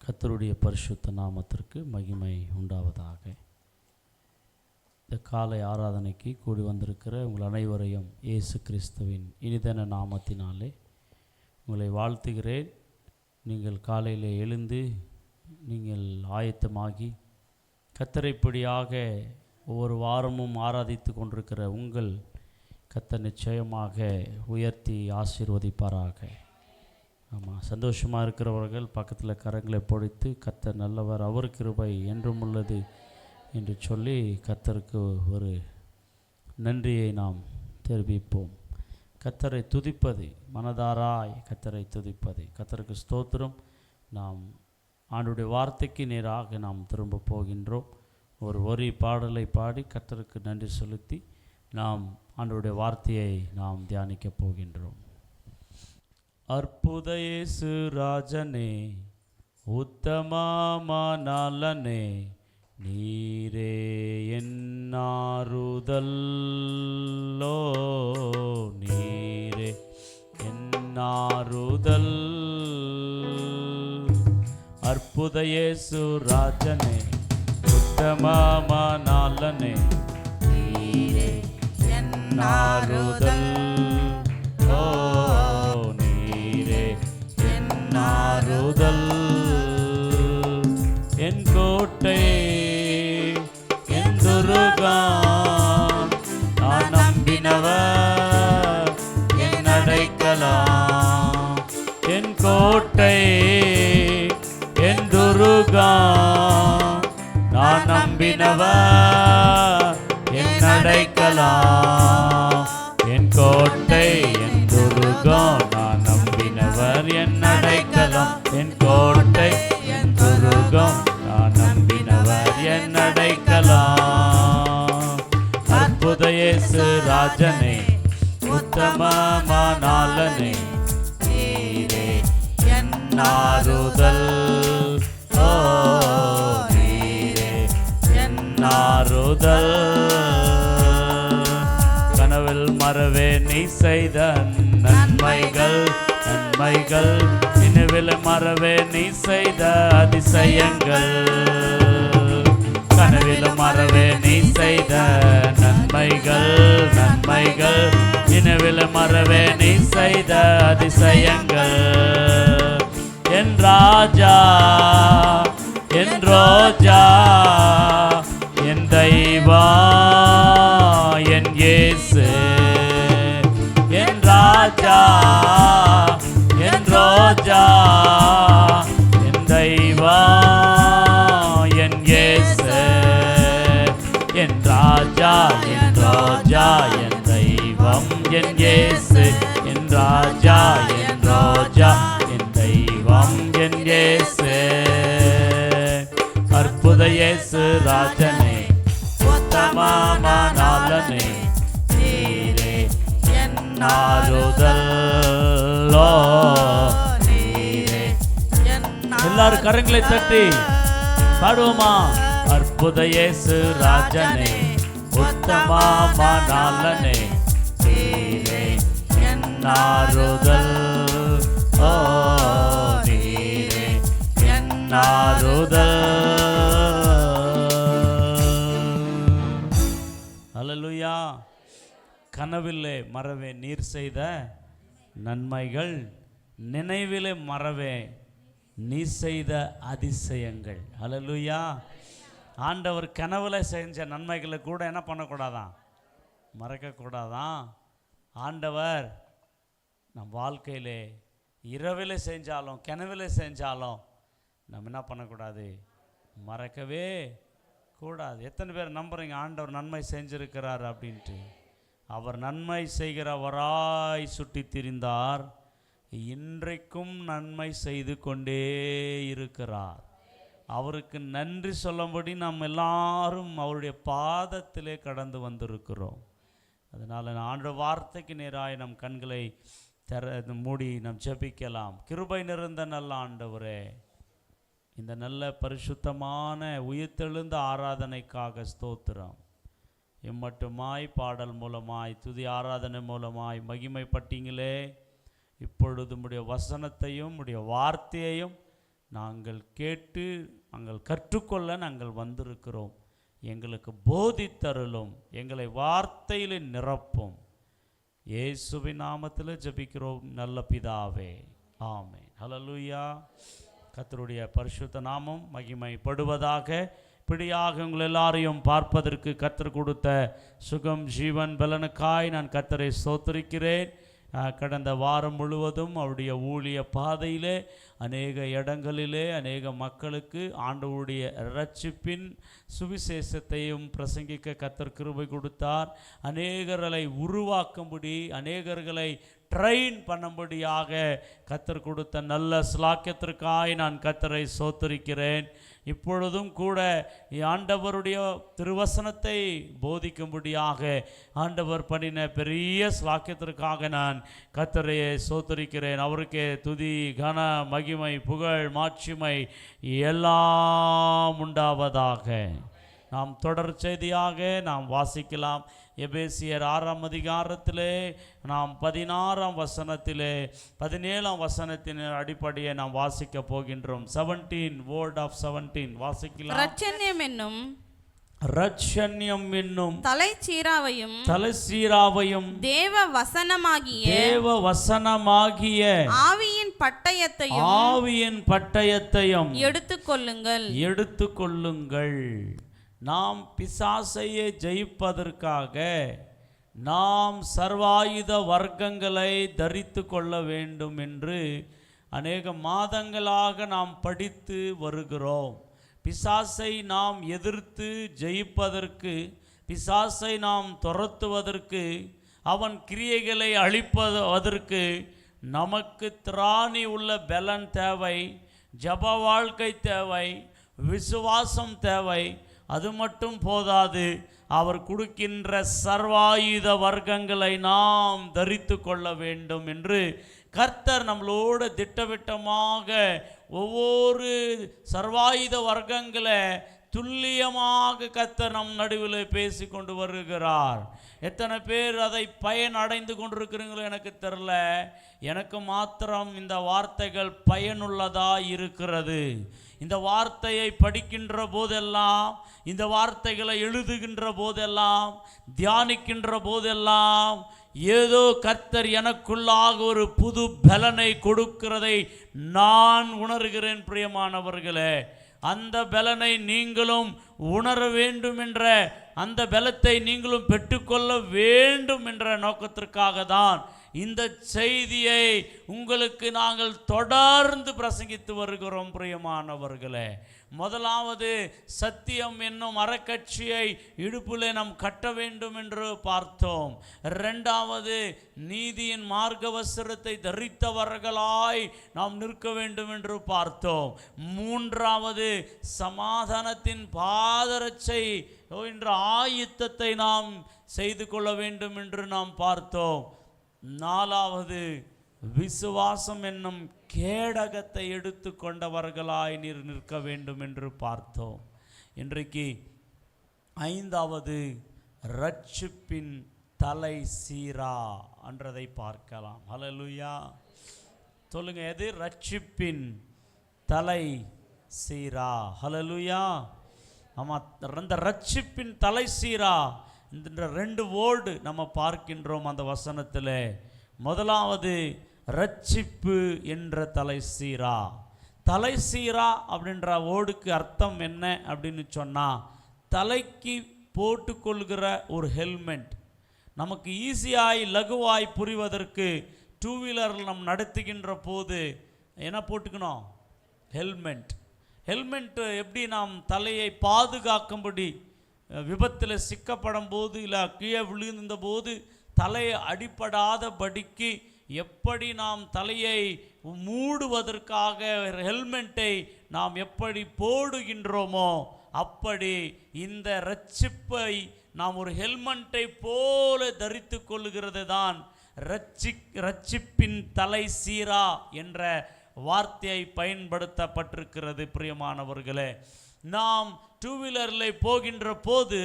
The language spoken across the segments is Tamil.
கர்த்தருடைய பரிசுத்த நாமத்திற்கு மகிமை உண்டாவதாக. இந்த காலை ஆராதனைக்கு கூடி வந்திருக்கிற உங்கள் அனைவரையும் இயேசு கிறிஸ்துவின் இனிதன நாமத்தினாலே உங்களை வாழ்த்துகிறேன். நீங்கள் காலையில் எழுந்து நீங்கள் ஆயத்தமாகி கர்த்தரைப்படியாக ஒவ்வொரு வாரமும் ஆராதித்து கொண்டிருக்கிற உங்கள் கர்த்தர் நிச்சயமாக உயர்த்தி ஆசீர்வதிப்பாராக. ஆமாம், சந்தோஷமாக இருக்கிறவர்கள் பக்கத்தில் கரங்களை பொழித்து கர்த்தர் நல்லவர், அவர் கிருபை என்றும் உள்ளது என்று சொல்லி கர்த்தருக்கு ஒரு நன்றியை நாம் தெரிவிப்போம். கர்த்தரை துதிப்பது, மனதாராய் கர்த்தரை துதிப்பது. கர்த்தருக்கு ஸ்தோத்திரம். நாம் ஆண்டுடைய வார்த்தைக்கு நேராக நாம் திரும்ப போகின்றோம். ஒரு வரி பாடலை பாடி கர்த்தருக்கு நன்றி செலுத்தி நாம் ஆண்டுடைய வார்த்தையை நாம் தியானிக்க போகின்றோம். அற்புத இயேசு ராஜனே, உத்தமமானலனே, நீரே என்னாருதல்லோ, நீரே என்னாருதல். அற்புத இயேசு ராஜனே, உத்தமமானலனே, நீரே என்னாருதல். என் கோட்டை என் துருகம், நான் நம்பினவர் என் அடைக்கலம். என் கோட்டை என் துருகம், நான் நம்பினவர் என் அடைக்கலம். என் கோட்டை என் துருகம், நான் நம்பினவர் என் அடைக்கலம். என் கோட்டை என் துருகம், நான் நம்பினவர் என் அடைக்கலம். அற்புத இயேசு ராஜனே, உத்தமமானலனே, நீரே என்னாருதல். ஓ நீரே என்னாருதல். கனவில் மறவே நீ செய்த நன்மைகள், நன்மைகள் நினைவில் மறவே நீ செய்த அதிசயங்கள். கனவில் மறவே நீ செய்த நன்மைகள், நன்மைகள் நினைவில் மறவே நீ செய்த அதிசயங்கள். என் ராஜா, என் ரோஜா, என் தெய்வம், என் இயேசு. என் ராஜா, என் ரோஜா, என் தெய்வம், என் இயேசு. என் ராஜா, என் ரோஜா, என் தெய்வம், என் இயேசு. என் ராஜா, என் ரோஜா, என் தெய்வம், என் இயேசு. அற்புத இயேசு ராஜனே, உத்தமமானலனே, நீரே என்னாருதல். எல்லாரும் கரங்களை தட்டி பாடுவோமா? அற்புத இயேசு ராஜனே, உத்தமமானலனே, நீரே என்னாருதல். ஓ நீரே என்னாருதல். அல்லேலூயா. கனவிலே மறவே நீர் செய்த நன்மைகள், நினைவிலே மறவே நீ செய்த அதிசயங்கள். அல்லேலூயா. ஆண்டவர் கனவுல செஞ்ச நன்மைகளை கூட என்ன பண்ணக்கூடாதான்? மறக்கக்கூடாதான். ஆண்டவர் நம் வாழ்க்கையிலே இரவில் செஞ்சாலும் கனவில் செஞ்சாலும் நம்ம என்ன பண்ணக்கூடாது? மறக்கவே கூடாது. எத்தனை பேர் நம்புறீங்க ஆண்டவர் நன்மை செஞ்சிருக்கிறார் அப்படின்ட்டு? அவர் நன்மை செய்கிறவராய் சுட்டி திரிந்தார், இன்றைக்கும் நன்மை செய்து கொண்டே இருக்கிறார். அவருக்கு நன்றி சொல்லும்படி நாம் எல்லாரும் அவருடைய பாதத்திலே கடந்து வந்திருக்கிறோம். அதனால் ஆண்டவர் வார்த்தைக்கு நேராய் நம் கண்களை மூடி நாம் ஜெபிக்கலாம். கிருபை நிறைந்த நல்ல ஆண்டவரே, இந்த நல்ல பரிசுத்தமான உயிர்த்தெழுந்த ஆராதனைக்காக ஸ்தோத்திரம். இம்மட்டுமாய் பாடல் மூலமாய் துதி ஆராதனை மூலமாய் மகிமைப்பட்டீங்களே. இப்பொழுது உம்முடைய வசனத்தையும் உம்முடைய வார்த்தையையும் நாங்கள் கேட்டு நாங்கள் கற்றுக்கொள்ள நாங்கள் வந்திருக்கிறோம். எங்களுக்கு போதித்தருளும், எங்களை வார்த்தையில் நிரப்பும். இயேசுவின் நாமத்தில் ஜெபிக்கிறோம் நல்ல பிதாவே, ஆமென். ஹல்லேலூயா. கர்த்தருடைய பரிசுத்த நாமம் மகிமைப்படுவதாக. இப்படியாக உங்கள் எல்லாரையும் பார்ப்பதற்கு கர்த்தர் கொடுத்த சுகம், ஜீவன், பலனுக்காய் நான் கர்த்தரை ஸ்தோத்திரிக்கிறேன். கடந்த வாரம் முழுவதும் அவருடைய ஊழிய பாதையிலே அநேக இடங்களிலே அநேக மக்களுக்கு ஆண்டவருடைய இரட்சிப்பின் சுவிசேஷத்தையும் பிரசங்கிக்க கர்த்தர் கிருபை கொடுத்தார். அநேகர்களை உருவாக்கும்படி, அநேகர்களை ட்ரெயின் பண்ணும்படியாக கர்த்தர் கொடுத்த நல்ல ஸ்லாக்கியத்திற்காய் நான் கர்த்தரை ஸ்தோத்திரிக்கிறேன். இப்பொழுதும் கூட ஆண்டவருடைய திருவசனத்தை போதிக்கும்படியாக ஆண்டவர் பண்ணின பெரிய ஸ்லாக்கியத்திற்காக நான் கர்த்தரையை ஸ்தோத்திரிக்கிறேன். அவருக்கே துதி, கன, மகிமை, புகழ், மாட்சிமை எல்லாம் உண்டாவதாக. நாம் தொடர் செய்தியாக நாம் வாசிக்கலாம். எபேசியர் 6ஆம் அதிகாரத்திலே நாம் 16ஆம் வசனத்திலே 17ஆம் வசனத்தின் அடிப்படையை நாம் வாசிக்க போகின்றோம். 17 word of 17 வாசிக்கலாம். ரட்சண்யம் என்னும் தலைச்சீராவையும் தேவ வசனமாகிய ஆவியின் பட்டயத்தையும் எடுத்துக்கொள்ளுங்கள். நாம் பிசாசையை ஜெயிப்பதற்காக நாம் சர்வாயுத வர்க்கங்களை தரித்து கொள்ள வேண்டும் என்று அநேக மாதங்களாக நாம் படித்து வருகிறோம். பிசாசை நாம் எதிர்த்து ஜெயிப்பதற்கு, பிசாசை நாம் துரத்துவதற்கு, அவன் கிரியைகளை அழிப்பதற்கு நமக்கு திராணி உள்ள பலன் தேவை, ஜப வாழ்க்கை தேவை, விசுவாசம் தேவை. அது மட்டும் போதாது, அவர் கொடுக்கின்ற சர்வாயுத வர்க்கங்களை நாம் தரித்து கொள்ள வேண்டும் என்று கர்த்தர் நம்மளோடு திட்டவட்டமாக ஒவ்வொரு சர்வாயுத வர்க்கங்களை துல்லியமாக கர்த்தர் நம் நடுவில் பேசி கொண்டு வருகிறார். எத்தனை பேர் அதை பயன் அடைந்து கொண்டிருக்கிறீங்களோ எனக்கு தெரில. எனக்கு மாத்திரம் இந்த வார்த்தைகள் பயனுள்ளதாக இருக்கிறது. இந்த வார்த்தையை படிக்கின்ற போதெல்லாம், இந்த வார்த்தைகளை எழுதுகின்ற போதெல்லாம், தியானிக்கின்ற போதெல்லாம் ஏதோ கர்த்தர் எனக்குள்ளாக ஒரு புது பலனை கொடுக்கிறதை நான் உணர்கிறேன். பிரியமானவர்களே, அந்த பலனை நீங்களும் உணர வேண்டும் என்ற, அந்த பலத்தை நீங்களும் பெற்றுக்கொள்ள வேண்டும் என்ற நோக்கத்திற்காக தான் இந்த செய்தியை உங்களுக்கு நாங்கள் தொடர்ந்து பிரசங்கித்து வருகிறோம். பிரியமானவர்களே, முதலாவது சத்தியம் என்னும் அறக்கட்சியை இடுப்பிலே நாம் கட்ட வேண்டும் என்று பார்த்தோம். இரண்டாவது நீதியின் மார்க்கவஸ்திரத்தை தரித்தவர்களாய் நாம் நிற்க வேண்டும் என்று பார்த்தோம். மூன்றாவது சமாதானத்தின் பாதரட்சை என்ற ஆயுத்தத்தை நாம் செய்து கொள்ள வேண்டும் என்று நாம் பார்த்தோம். நாலாவது விசுவாசம் என்னும் கேடகத்தை எடுத்து கொண்டவர்களாய் நீர் நிற்க வேண்டும் என்று பார்த்தோம். இன்றைக்கு ஐந்தாவது ரட்சிப்பின் தலை சீரா என்றதை பார்க்கலாம். ஹல்லேலூயா சொல்லுங்க. எது ரட்சிப்பின் தலை சீரா? ஹல்லேலூயா. ஆமாம், அந்த ரட்சிப்பின் தலை சீரா இந்த ரெண்டு வேர்டு நம்ம பார்க்கின்றோம் அந்த வசனத்தில். முதலாவது ரட்சிப்பு என்ற தலை சீரா. தலை சீரா அப்படின்ற வேர்டுக்கு அர்த்தம் என்ன அப்படின்னு சொன்னால், தலைக்கு போட்டுக்கொள்கிற ஒரு ஹெல்மெட். நமக்கு ஈஸியாய் லகுவாய் புரிவதற்கு டூ வீலரில் நம்ம நடத்துகின்ற போது என்ன போட்டுக்கணும்? ஹெல்மெட். ஹெல்மெட்டு எப்படி நாம் தலையை பாதுகாக்கும்படி, விபத்தில் சிக்கப்படும் போது இல்லை கீழே விழுந்த போது தலையை அடிப்படாதபடிக்கு எப்படி நாம் தலையை மூடுவதற்காக ஹெல்மெட்டை நாம் எப்படி போடுகின்றோமோ, அப்படி இந்த ரட்சிப்பை நாம் ஒரு ஹெல்மெட்டை போல தரித்து கொள்ளுகிறது தான் ரட்சிப்பின் தலை சீரா என்ற வார்த்தையை பயன்படுத்தப்பட்டிருக்கிறது. பிரியமானவர்களே, நாம் டூ வீலரில் போகின்ற போது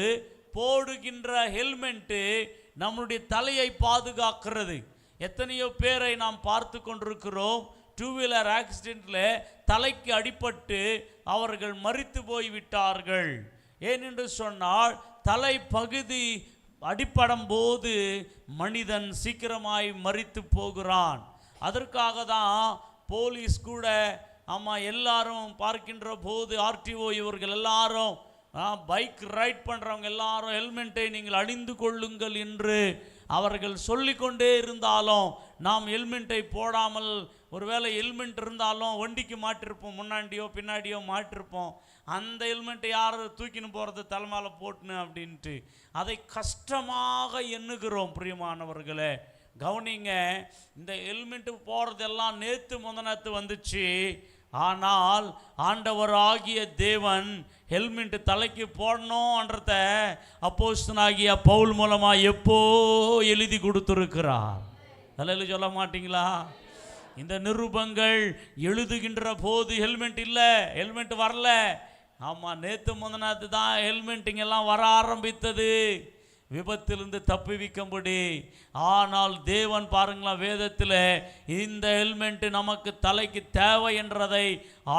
போடுகின்ற ஹெல்மெட்டு நம்முடைய தலையை பாதுகாக்கிறது. எத்தனையோ பேரை நாம் பார்த்து கொண்டிருக்கிறோம். டூ வீலர் ஆக்சிடென்ட்ல தலைக்கு அடிபட்டு அவர்கள் மரித்து போய்விட்டார்கள். ஏனென்று சொன்னால் தலை பகுதி அடிப்படும் போது மனிதன் சீக்கிரமாய் மரித்து போகிறான். அதற்காக தான் போலீஸ் கூட எல்லாரும் பார்க்கின்ற போது ஆர்டிஓ இவர்கள் எல்லாரும் பைக் ரைட் பண்ணுறவங்க எல்லாரும் ஹெல்மெட்டை நீங்கள் அணிந்து கொள்ளுங்கள் என்று அவர்கள் சொல்லிக்கொண்டே இருந்தாலும் நாம் ஹெல்மெட்டை போடாமல், ஒருவேளை ஹெல்மெட் இருந்தாலும் வண்டிக்கு மாட்டிருப்போம், முன்னாடியோ பின்னாடியோ மாட்டிருப்போம். அந்த ஹெல்மெட்டை யார் தூக்கின்னு போகிறது தலைமையில போட்டுன்னு அப்படின்ட்டு அதை கஷ்டமாக எண்ணுகிறோம். பிரியமானவர்களே கவனிங்க, இந்த ஹெல்மெட்டு போகிறதெல்லாம் நேற்று முந்தனத்து வந்துச்சு. ஆனால் ஆண்டவர் ஆகிய தேவன் ஹெல்மெட் தலைக்கு போடணும்ன்றத அப்போஸ்தலனாகிய பவுல் மூலமாக எப்போ எழுதி கொடுத்துருக்கிறார். தலையில் சொல்ல மாட்டீங்களா? இந்த நிருபங்கள் எழுதுகின்ற போது ஹெல்மெட் இல்லை, ஹெல்மெட் வரல. ஆமாம், நேற்று முந்தனாத்து தான் ஹெல்மெட்டுங்கெல்லாம் வர ஆரம்பித்தது விபத்திலிருந்து தப்புவிக்கும்படி. ஆனால் தேவன் பாருங்களா, வேதத்தில் இந்த ஹெல்மெட் நமக்கு தலைக்கு தேவை என்றதை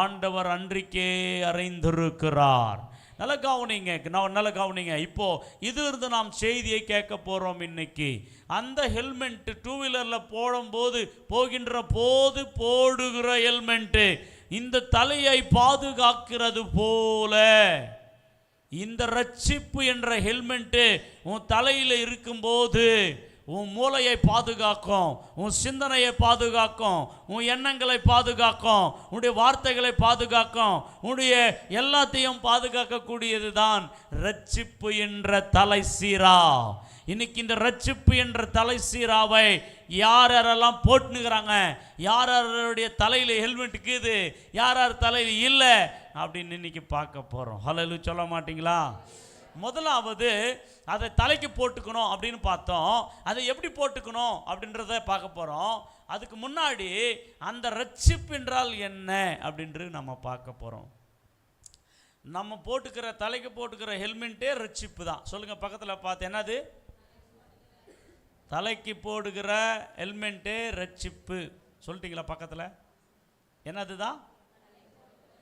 ஆண்டவர் அன்றைக்கே அறிந்திருக்கிறார். நல்ல கவனிங்க. இப்போ இதிலிருந்து நாம் செய்தியை கேட்க போகிறோம் இன்னைக்கு. அந்த ஹெல்மெட் டூ வீலரில் போகின்ற போது போடுகிற ஹெல்மெட்டு இந்த தலையை பாதுகாக்கிறது போல இந்த ரட்சிப்பு என்ற ஹெல்மெட்டு உன் தலையில் இருக்கும்போது உன் மூளையை பாதுகாக்கும், உன் சிந்தனையை பாதுகாக்கும், உன் எண்ணங்களை பாதுகாக்கும், உன்னுடைய வார்த்தைகளை பாதுகாக்கும், உன்னுடைய எல்லாத்தையும் பாதுகாக்கக்கூடியது தான் ரட்சிப்பு என்ற தலை சீரா. இன்னைக்கு இந்த ரட்சிப்பு என்ற தலை சீராவை யாரெல்லாம் போட்டுனுக்கிறாங்க, யாருடைய தலையில் ஹெல்மெட் இருக்குது, யார் தலையில் இல்லை அப்படின்னு இன்னைக்கு பார்க்க போகிறோம். ஹல்லேலூயா சொல்ல மாட்டீங்களா? முதலாவது அதை தலைக்கு போட்டுக்கணும் அப்படின்னு பார்த்தோம். அதை எப்படி போட்டுக்கணும் அப்படின்றத பார்க்க போகிறோம். அதுக்கு முன்னாடி அந்த ரட்சிப்பு என்றால் என்ன அப்படின்றது நம்ம பார்க்க போகிறோம். நம்ம தலைக்கு போட்டுக்கிற ஹெல்மெட்டே ரட்சிப்பு தான். சொல்லுங்கள், பக்கத்தில் பார்த்து என்னது? தலைக்கு போடுகிற ஹெல்மெட்டே ரட்சிப்பு. சொல்லிட்டீங்களா? பக்கத்தில் என்னது தான்?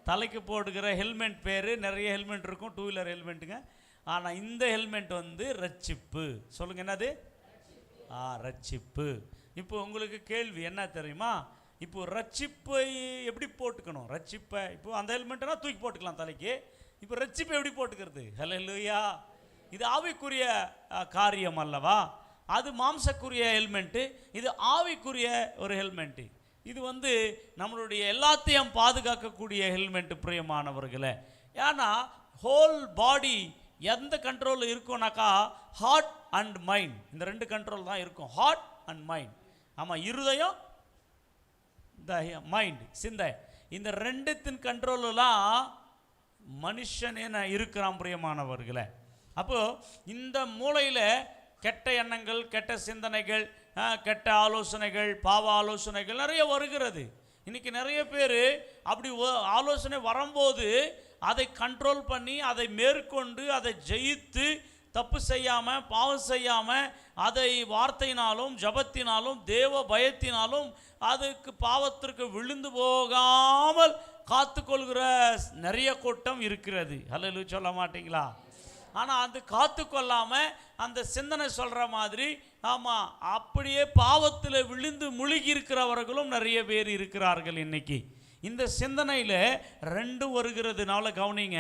தலைக்கு போடுகிற ஹெல்மெட் பேர் நிறைய ஹெல்மெட் இருக்கும், டூ வீலர் ஹெல்மெட்டுங்க. ஆனால் இந்த ஹெல்மெட் ரட்சிப்பு. சொல்லுங்கள், என்னது? ரட்சிப்பு. இப்போ உங்களுக்கு கேள்வி என்ன தெரியுமா? இப்போ ரட்சிப்பை எப்படி போட்டுக்கணும்? ரட்சிப்பை இப்போ அந்த ஹெல்மெட்னா தூக்கி போட்டுக்கலாம் தலைக்கு. இப்போ ரட்சிப்பை எப்படி போட்டுக்கிறது? ஹல்லேலூயா. இது ஆவிக்குரிய காரியம் அல்லவா? அது மாம்சக்குரிய ஹெல்மெட்டு, இது ஆவிக்குரிய ஒரு ஹெல்மெட்டு. இது நம்மளுடைய எல்லாத்தையும் பாதுகாக்கக்கூடிய ஹெல்மெட்டு. பிரியமானவர்களே, ஏன்னா ஹோல் பாடி எந்த கண்ட்ரோலில் இருக்கும்னாக்கா ஹார்ட் அண்ட் மைண்ட், இந்த ரெண்டு கண்ட்ரோல் தான் இருக்கும். Heart and mind. ஆமாம், இருதயம், இந்த மைண்ட், சிந்தை, இந்த ரெண்டுத்தின் கண்ட்ரோலெலாம் மனுஷனே இருக்கிறான். பிரியமானவர்களே, அப்போது இந்த மூளையில் கெட்ட எண்ணங்கள், கெட்ட சிந்தனைகள், கெட்ட ஆலோசனைகள், பாவ ஆலோசனைகள் நிறைய வருகிறது. இன்றைக்கி நிறைய பேர் அப்படி ஆலோசனை வரும்போது அதை கண்ட்ரோல் பண்ணி, அதை மேற்கொண்டு, அதை ஜெயித்து, தப்பு செய்யாமல், பாவம் செய்யாமல், அதை வார்த்தையினாலும் ஜபத்தினாலும் தேவ பயத்தினாலும் அதுக்கு பாவத்திற்கு விழுந்து போகாமல் காத்து கொள்கிற நிறைய கூட்டம் இருக்கிறது. ஹல்லேலூயா சொல்ல மாட்டீங்களா? ஆனால் அது காத்து கொள்ளாமல் அந்த சிந்தனை சொல்கிற மாதிரி, ஆமாம், அப்படியே பாவத்தில் விழுந்து முழுகி இருக்கிறவர்களும் நிறைய பேர் இருக்கிறார்கள். இன்னைக்கு இந்த சிந்தனையில் ரெண்டும் வருகிறதுனால கவனிங்க,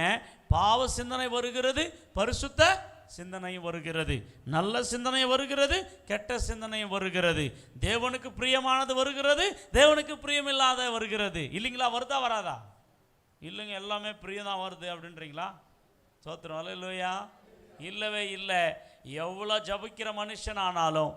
பாவ சிந்தனை வருகிறது, பரிசுத்த சிந்தனையும் வருகிறது, நல்ல சிந்தனை வருகிறது, கெட்ட சிந்தனையும் வருகிறது, தேவனுக்கு பிரியமானது வருகிறது, தேவனுக்கு பிரியமில்லாத வருகிறது. இல்லைங்களா? வருதா வராதா? இல்லைங்க, எல்லாமே பிரியதான் வருது அப்படின்றீங்களா? சோத்திரம். ஹல்லேலூயா. இல்லவே இல்லை. எவ்வளோ ஜபிக்கிற மனுஷனானாலும்,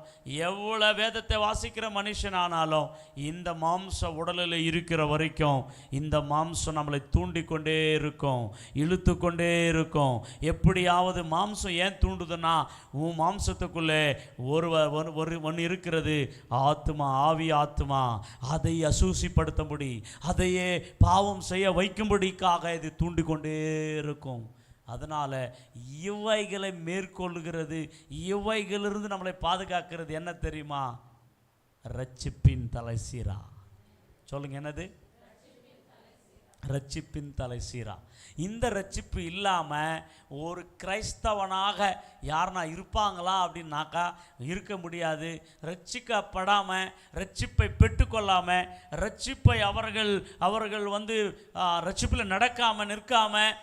எவ்வளோ வேதத்தை வாசிக்கிற மனுஷனானாலும், இந்த மாம்ச உடலில் இருக்கிற வரைக்கும் இந்த மாம்சம் நம்மளை தூண்டிக்கொண்டே இருக்கும், இழுத்து கொண்டே இருக்கும். எப்படியாவது மாம்சம் ஏன் தூண்டுதுன்னா, உன் மாம்சத்துக்குள்ளே ஒன்று இருக்கிறது, ஆத்மா, ஆவி ஆத்மா. அதை அசூசிப்படுத்தும்படி, அதையே பாவம் செய்ய வைக்கும்படிக்காக இது தூண்டிக்கொண்டே இருக்கும். அதனால் இவைகளை மேற்கொள்ளுகிறது, இவைகளிலிருந்து நம்மளை பாதுகாக்கிறது என்ன தெரியுமா? ரட்சிப்பின் தலை சீரா. சொல்லுங்க, என்னது? ரட்சிப்பின் தலை சீரா. இந்த ரட்சிப்பு இல்லாமல் ஒரு கிறிஸ்தவனாக யாருனா இருப்பாங்களா அப்படின்னாக்கா இருக்க முடியாது. ரட்சிக்கப்படாமல், ரட்சிப்பை பெற்றுக்கொள்ளாமல், ரட்சிப்பை அவர்கள் ரட்சிப்பில் நடக்காமல் நிற்காமல்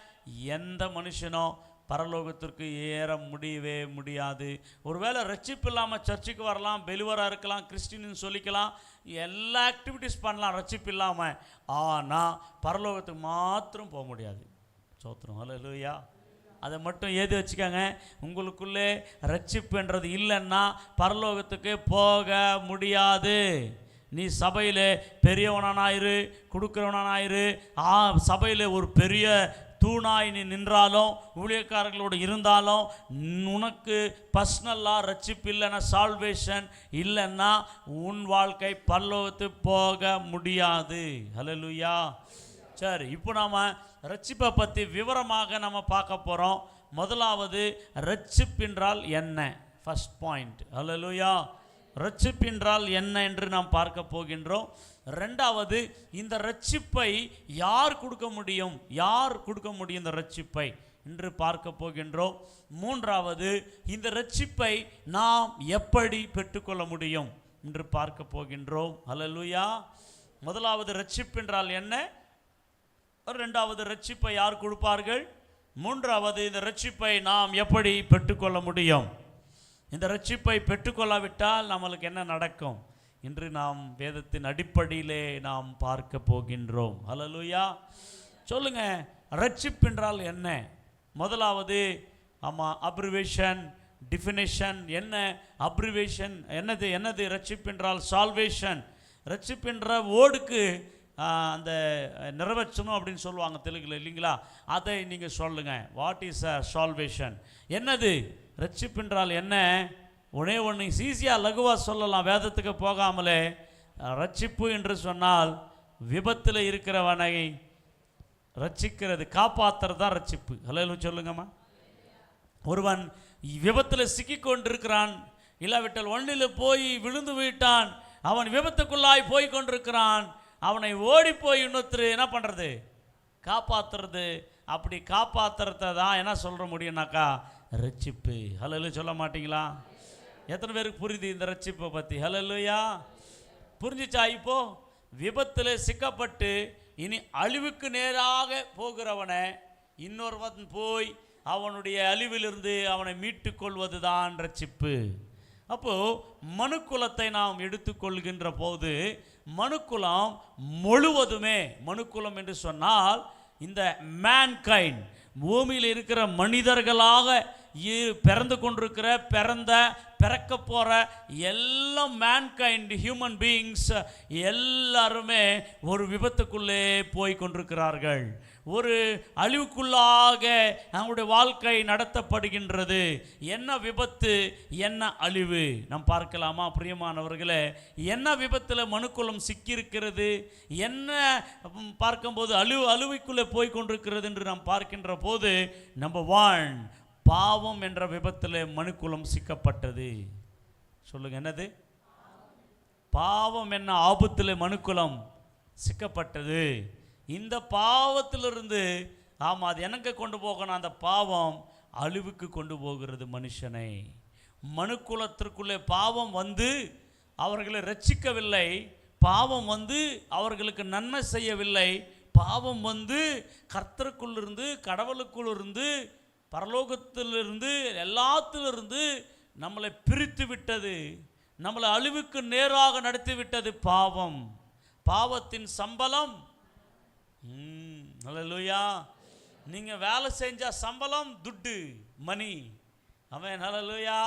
எந்த மனுஷனும் பரலோகத்திற்கு ஏற முடியவே முடியாது. ஒருவேளை ரட்சிப்பு இல்லாமல் சர்ச்சுக்கு வரலாம், பெலிவராக இருக்கலாம், கிறிஸ்டின்னு சொல்லிக்கலாம், எல்லா ஆக்டிவிட்டீஸ் பண்ணலாம் ரட்சிப்பு இல்லாமல். ஆனால் பரலோகத்துக்கு மாத்திரம் போக முடியாது. சோத்திரம், ஹல்லேலூயா. அதை மட்டும் ஏது வச்சுக்கோங்க, உங்களுக்குள்ளே ரட்சிப்புன்றது இல்லைன்னா பரலோகத்துக்கு போக முடியாது. நீ சபையில் பெரியவனாயிரு, கொடுக்குறவனாயிரு, சபையில் ஒரு பெரிய தூணாய் நீ நின்றாலும், ஊழியக்காரர்களோடு இருந்தாலும், உனக்கு பர்சனலாக ரட்சிப்பு இல்லைன்னா, சால்வேஷன் இல்லைன்னா உன் வாழ்க்கை பரலோகத்துக்கு போக முடியாது. ஹல்லேலூயா. சரி, இப்போ நாம் ரட்சிப்பை பற்றி விவரமாக நம்ம பார்க்க போகிறோம். முதலாவது, ரட்சிப்பென்றால் என்ன? First point. ஹல்லேலூயா. ரட்சிப்பென்றால் என்ன என்று நாம் பார்க்க போகின்றோம். ரெண்டாவது, இந்த ரட்சிப்பை யார் கொடுக்க முடியும்? யார் கொடுக்க முடியும் இந்த ரட்சிப்பை என்று பார்க்க போகின்றோம். மூன்றாவது, இந்த ரட்சிப்பை நாம் எப்படி பெற்றுக்கொள்ள முடியும் என்று பார்க்க போகின்றோம். ஹல்லேலூயா. முதலாவது, ரட்சிப்பென்றால் என்ன? ரெண்டாவது, ரட்சிப்பை யார் கொடுப்பார்கள்? மூன்றாவது, இந்த ரட்சிப்பை நாம் எப்படி பெற்றுக்கொள்ள முடியும்? இந்த ரட்சிப்பை பெற்றுக்கொள்ளாவிட்டால் நம்மளுக்கு என்ன நடக்கும் இன்று நாம் வேதத்தின் அடிப்படையிலே நாம் பார்க்க போகின்றோம். ஹல்லேலூயா. சொல்லுங்க, ரட்சிப்பென்றால் என்ன? முதலாவது, அப்ரிவேஷன், டிஃபினிஷன் என்ன? அப்ரிவேஷன் என்னது? ரட்சிப்பென்றால் சால்வேஷன். ரட்சிப்பென்ற வேர்டுக்கு அந்த நிறைவேற்றணும் அப்படின்னு சொல்லுவாங்க தெலுங்குல, இல்லைங்களா? அதை நீங்கள் சொல்லுங்கள். What is a salvation? என்னது ரட்சிப்பென்றால் என்ன? ஒன்னே ஒன்று ஈஸியாக லகுவாக சொல்லலாம், வேதத்துக்கு போகாமலே. ரட்சிப்பு என்று சொன்னால் விபத்தில் இருக்கிறவனை ரட்சிக்கிறது, காப்பாற்றுறது தான் ரட்சிப்பு. ஹல்லேலூயா சொல்லுங்கம்மா. ஒருவன் விபத்தில் சிக்கிக்கொண்டிருக்கிறான், இல்லாவிட்டால் ஒன்றில் போய் விழுந்து விட்டான், அவன் விபத்துக்குள்ளாய் போய் கொண்டிருக்கிறான், அவனை ஓடி போய் இன்னொருத்தர் என்ன பண்ணுறது? காப்பாற்றுறது. அப்படி காப்பாற்றுறத தான் என்ன சொல்ல முடியும்னாக்கா ரட்சிப்பு. ஹல்லேலூயா சொல்ல மாட்டீங்களா? எத்தனை பேருக்கு புரியுது இந்த ரட்சிப்பை பற்றி? ஹல்லேலூயா. புரிஞ்சிச்சா? இப்போ விபத்தில் சிக்கப்பட்டு இனி அழிவுக்கு நேராக போகிறவனை இன்னொருவன் போய் அவனுடைய அழிவிலிருந்து அவனை மீட்டு கொள்வது தான் ரட்சிப்பு. அப்போது மனுக்குலத்தை நாம் எடுத்துக்கொள்கின்ற போது மனுக்குலம் முழுவதுமே, மனுக்குலம் என்று சொன்னால் இந்த மேன்கைண்ட், பூமியில் இருக்கிற மனிதர்களாக பிறந்து கொண்டிருக்கிற, பிறக்க போகிற எல்லாம் மேன்கைண்ட், ஹியூமன் பீயிங்ஸ் எல்லாருமே ஒரு விபத்துக்குள்ளே போய் கொண்டிருக்கிறார்கள். ஒரு அழிவுக்குள்ளாக அவங்களுடைய வாழ்க்கை நடத்தப்படுகின்றது. என்ன விபத்து, என்ன அழிவு நாம் பார்க்கலாமா பிரியமானவர்களே? என்ன விபத்தில் மனுக்குலம் சிக்கியிருக்கிறது, என்ன பார்க்கும்போது அழிவுக்குள்ளே போய் கொண்டிருக்கிறது என்று நாம் பார்க்கின்ற போது, நம்பர் 1, பாவம் என்ற விபத்தில் மனுக்குலம் சிக்கப்பட்டது. சொல்லுங்க, என்னது? பாவம் என்ன ஆபத்தில் மனுக்குலம் சிக்கப்பட்டது. இந்த பாவத்திலிருந்து அது எனக்கு கொண்டு போகணும், அந்த பாவம் அழிவுக்கு கொண்டு போகிறது மனுஷனை. மனுக்குலத்திற்குள்ளே பாவம் வந்து அவர்களை ரட்சிக்கவில்லை, பாவம் வந்து அவர்களுக்கு நன்மை செய்யவில்லை, பாவம் வந்து கர்த்தருக்குள்ளிருந்து, கடவுளுக்குள்ளிருந்து, பரலோகத்திலிருந்து, எல்லாத்திலிருந்து நம்மளை பிரித்து விட்டது, நம்மளை அழிவுக்கு நேராக நடத்தி விட்டது பாவம். பாவத்தின் சம்பளம், ஹல்லேலூயா. நீங்கள் வேலை செஞ்ச சம்பளம் துட்டு, மணி. ஆமென், ஹல்லேலூயா.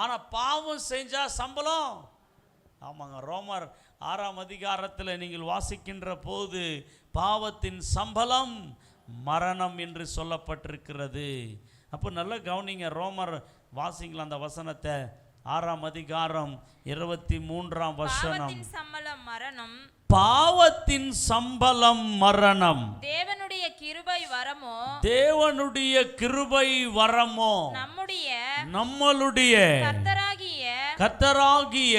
ஆனால் பாவம் செஞ்ச சம்பளம், ஆமாங்க, ரோமர் 6ஆம் அதிகாரத்தில் நீங்கள் வாசிக்கின்ற போது பாவத்தின் சம்பளம் மரணம் என்று சொல்லப்பட்டிருக்கிறது. அப்போ நல்லா கவனிங்க, ரோமர் வாசிங்களா அந்த வசனத்தை. 6ஆம் அதிகாரம் 23ஆம் வசனம். சம்பளம் மரணம், பாவத்தின் சம்பளம் மரணம், தேவனுடைய கிருபை வரமோ, தேவனுடைய கிருபை வரமோ, நம்மளுடைய கர்த்தராகிய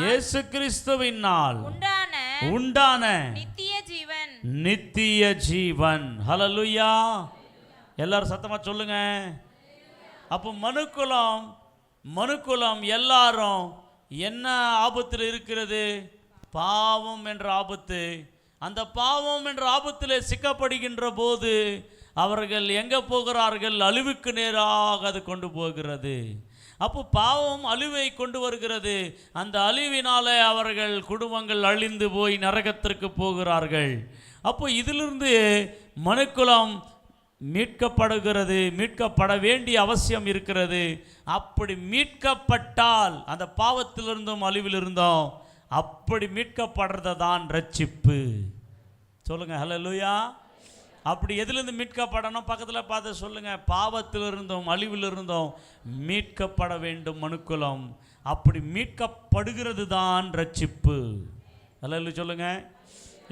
இயேசு கிறிஸ்துவினால் உண்டான உண்டான நித்திய ஜீவன். நித்திய ஜீவன். ஹல்லேலூயா. எல்லாரும் சத்தமா சொல்லுங்க. அப்போ மனுக்குலம் எல்லாரும் என்ன ஆபத்தில் இருக்கிறது? பாவம் என்ற ஆபத்து. அந்த பாவம் என்ற ஆபத்தில் சிக்கப்படுகின்ற போது அவர்கள் எங்கே போகிறார்கள்? அழிவுக்கு நேராக அது கொண்டு போகிறது. அப்போ பாவம் அழிவை கொண்டு வருகிறது. அந்த அழிவினாலே அவர்கள் குடும்பங்கள் அழிந்து போய் நரகத்திற்கு போகிறார்கள். அப்போ இதிலிருந்து மனுக்குலம் மீட்கப்படுகிறது, மீட்கப்பட வேண்டிய அவசியம் இருக்கிறது. அப்படி மீட்கப்பட்டால் அந்த பாவத்திலிருந்தும் அழிவிலிருந்தோம் அப்படி மீட்கப்படுறது தான் ரட்சிப்பு. சொல்லுங்க ஹல்லேலூயா. அப்படி எதிலிருந்து மீட்கப்படணும்? பக்கத்தில் பார்த்து சொல்லுங்க. பாவத்திலிருந்தும் அழிவிலிருந்தும் மீட்கப்பட வேண்டும் மனுக்குலம். அப்படி மீட்கப்படுகிறது தான் ரட்சிப்பு. ஹல்லேலூயா சொல்லுங்க.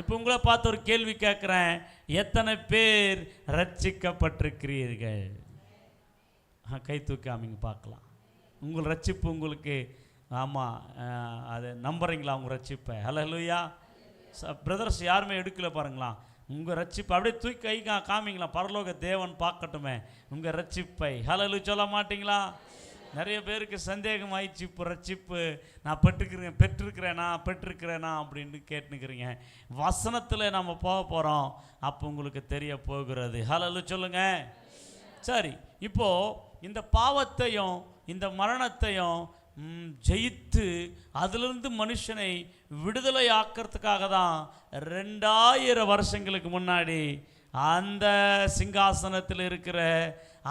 இப்போ உங்களை பார்த்து ஒரு கேள்வி கேட்குறேன். எத்தனை பேர் ரட்சிக்கப்பட்டிருக்கிறீர்கள்? கை தூக்கி காமிங்க பார்க்கலாம். உங்கள் ரட்சிப்பு உங்களுக்கு, ஆமாம், அது நம்புறீங்களா உங்கள் ரட்சிப்பை? ஹல்லேலூயா. பிரதர்ஸ் யாருமே எடுக்கல பாருங்களா. உங்கள் ரட்சிப்பை அப்படியே தூக்கி கை காமிங்களா. பரலோக தேவன் பார்க்கட்டுமே உங்கள் ரட்சிப்பை. ஹல்லேலூயா சொல்ல மாட்டிங்களா? நிறைய பேருக்கு சந்தேகம் ஆயிடுச்சு. இப்போ ரட்சிப்பு நான் பெற்றிருக்கிறேனா அப்படின்னு கேட்டுக்கிறீங்க. வசனத்தில் நம்ம போக போகிறோம், அப்போ உங்களுக்கு தெரிய போகிறது. ஹல்லேலூயா சொல்லுங்க. சரி, இப்போது இந்த பாவத்தையும் இந்த மரணத்தையும் ஜெயித்து அதிலிருந்து மனுஷனை விடுதலை ஆக்கிறதுக்காக தான் 2000 வருஷங்களுக்கு முன்னாடி அந்த சிங்காசனத்தில் இருக்கிற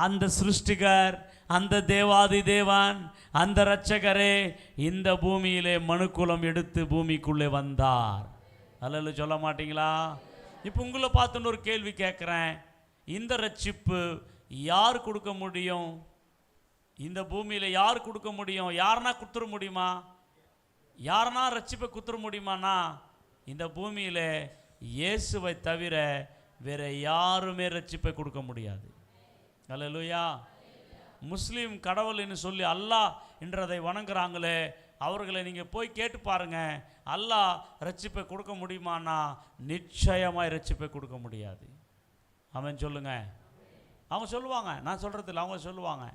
அந்த சிருஷ்டிகர், அந்த தேவாதி தேவன், அந்த இரட்சகரே இந்த பூமியிலே மனுக்குலம் எடுத்து பூமிக்குள்ளே வந்தார். அல்ல சொல்ல மாட்டீங்களா? இப்போ உங்களை பார்த்துன்னு ஒரு கேள்வி கேட்குறேன். இந்த ரட்சிப்பு யார் கொடுக்க முடியும்? இந்த பூமியில் யார் கொடுக்க முடியும்? யாருனா குத்துற முடியுமா? யாருனா ரட்சிப்பை குத்துற முடியுமானா இந்த பூமியில் இயேசுவை தவிர வேற யாருமே ரட்சிப்பை கொடுக்க முடியாது. அல்லேலூயா. முஸ்லீம் கடவுள்னு சொல்லி அல்லாஹ் என்றதை வணங்குறாங்களே, அவர்களை நீங்கள் போய் கேட்டு பாருங்க. அல்லாஹ் ரட்சிப்பை கொடுக்க முடியுமானா நிச்சயமாய் ரட்சிப்பை கொடுக்க முடியாது. அவன் சொல்லுங்க. அவங்க சொல்லுவாங்க, நான் சொல்கிறதில்ல, அவங்க சொல்லுவாங்க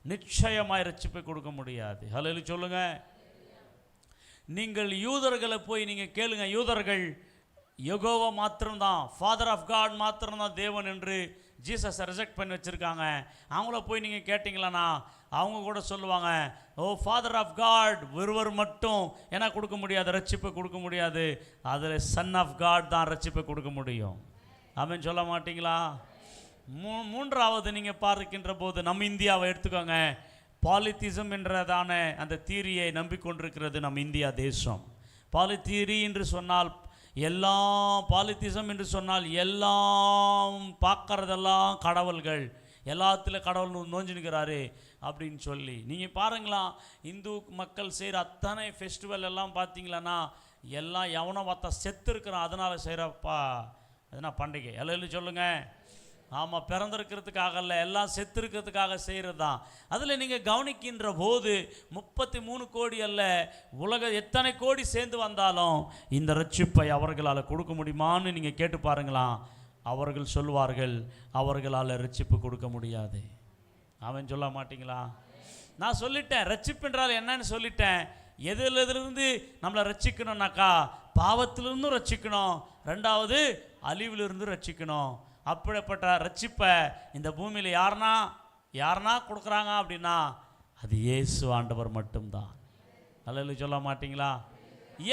நிச்சயமாய் ரட்சிப்பை கொடுக்க முடியாது. ஹல்லேலூயா சொல்லுங்க. நீங்கள் யூதர்களை போய் நீங்கள் கேளுங்க. யூதர்கள் யெகோவா மாத்திரம்தான், ஃபாதர் ஆஃப் காட் மாத்திரம்தான் தேவன் என்று ஜீசஸை ரிஜெக்ட் பண்ணி வச்சுருக்காங்க. அவங்கள போய் நீங்கள் கேட்டிங்களாண்ணா அவங்க கூட சொல்லுவாங்க, ஓ ஃபாதர் ஆஃப் காட் ஒருவர் மட்டும் ஏன்னா கொடுக்க முடியாது, ரட்சிப்பை கொடுக்க முடியாது. அதில் சன் ஆஃப் காட் தான் ரட்சிப்பை கொடுக்க முடியும். அவன் சொல்ல மாட்டிங்களா? மூன்றாவது நீங்கள் பார்க்கின்ற போது நம்ம இந்தியாவை எடுத்துக்கோங்க. பாலித்திசம் என்றதான அந்த தீரியை நம்பிக்கொண்டிருக்கிறது நம்ம இந்தியா தேசம். பாலித்தீரி என்று சொன்னால் எல்லாம், பாலித்திசம் என்று சொன்னால் எல்லாம் பார்க்கறதெல்லாம் கடவுள்கள், எல்லாத்துல கடவுள் நோஞ்சினுக்கிறாரு அப்படின்னு சொல்லி நீங்கள் பாருங்களா. இந்து மக்கள் செய்கிற அத்தனை ஃபெஸ்டிவல் எல்லாம் பார்த்தீங்களான்னா எல்லாம் எவனோ பார்த்தா செத்து இருக்கிறான் அதனால் செய்கிறப்பா அதுனா பண்டிகை. எல்லாம் சொல்லுங்கள். ஆமாம், பிறந்திருக்கிறதுக்காக இல்லை, எல்லாம் செத்து இருக்கிறதுக்காக செய்கிறது தான். அதில் நீங்கள் கவனிக்கின்ற போது 33 கோடி அல்ல, உலக எத்தனை கோடி சேர்ந்து வந்தாலும் இந்த ரட்சிப்பை அவர்களால் கொடுக்க முடியுமான்னு நீங்கள் கேட்டு பாருங்களாம். அவர்கள் சொல்வார்கள் அவர்களால் ரட்சிப்பு கொடுக்க முடியாது. அவன் சொல்ல மாட்டிங்களா? நான் சொல்லிட்டேன் ரட்சிப்பு என்றால் என்னன்னு சொல்லிட்டேன். எதிலிருந்து நம்மளை ரட்சிக்கணும்னாக்கா பாவத்திலிருந்தும் ரட்சிக்கணும், ரெண்டாவது அழிவிலிருந்து ரட்சிக்கணும். அப்படிப்பட்ட ரட்சிப்பை இந்த பூமியில் யாருனா கொடுக்குறாங்க அப்படின்னா அது இயேசு ஆண்டவர் மட்டும்தான். அல்லேலூயா சொல்ல மாட்டிங்களா?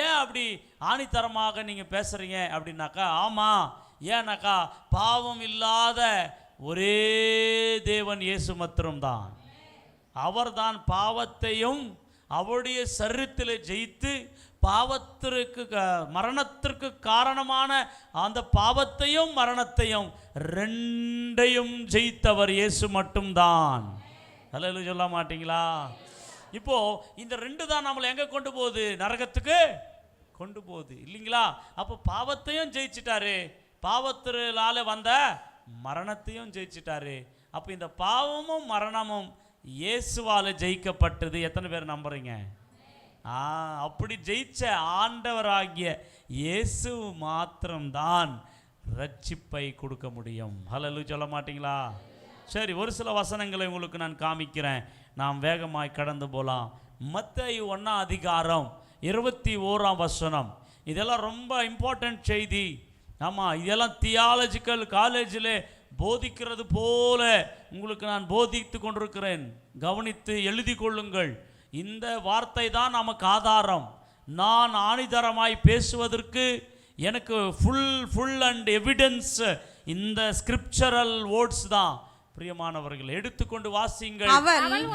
ஏன் அப்படி ஆணித்தரமாக நீங்கள் பேசுகிறீங்க அப்படின்னாக்கா, ஆமாம், ஏன்னாக்கா பாவம் இல்லாத ஒரே தேவன் இயேசு மாத்திரம்தான். அவர்தான் பாவத்தையும் அவருடைய சரீரத்தில் ஜெயித்து பாவத்திற்கு மரணத்திற்கு காரணமான அந்த பாவத்தையும் மரணத்தையும் ரெண்டையும் ஜெயித்தவர் இயேசு மட்டும்தான். அல்லேலூயா சொல்ல மாட்டீங்களா? இப்போ இந்த ரெண்டு தான் நம்மளை எங்கே கொண்டு போகுது? நரகத்துக்கு கொண்டு போகுது இல்லைங்களா? அப்போ பாவத்தையும் ஜெயிச்சிட்டாரு, பாவத்தினால வந்த மரணத்தையும் ஜெயிச்சிட்டாரு. அப்போ இந்த பாவமும் மரணமும் இயேசுவால் ஜெயிக்கப்பட்டது. எத்தனை பேர் நம்புறீங்க? அப்படி ஜெயிச்ச ஆண்டவராகிய இயேசு மாத்திரம்தான் ரட்சிப்பை கொடுக்க முடியும். ஹல்லேலூயா சொல்ல மாட்டீங்களா? சரி, ஒரு சில வசனங்களை உங்களுக்கு நான் காமிக்கிறேன், நாம் வேகமாய் கடந்து போகலாம். மத்தேயு 1:21 இதெல்லாம் ரொம்ப இம்பார்ட்டன்ட் செய்தி. ஆமாம், இதெல்லாம் தியாலஜிக்கல் காலேஜில் போதிக்கிறது போல உங்களுக்கு நான் போதித்து கொண்டிருக்கிறேன். கவனித்து எழுதி கொள்ளுங்கள். இந்த வார்த்தை தான் நமக்கு ஆதாரம். நான் ஆணிதரமாய் பேசுவதற்கு எனக்கு ஃபுல் அண்ட் எவிடன்ஸ் இந்த ஸ்கிரிப்சரல் வேர்ட்ஸ் தான். பிரியமானவர்கள், எடுத்துக்கொண்டு வாசிங்கள்.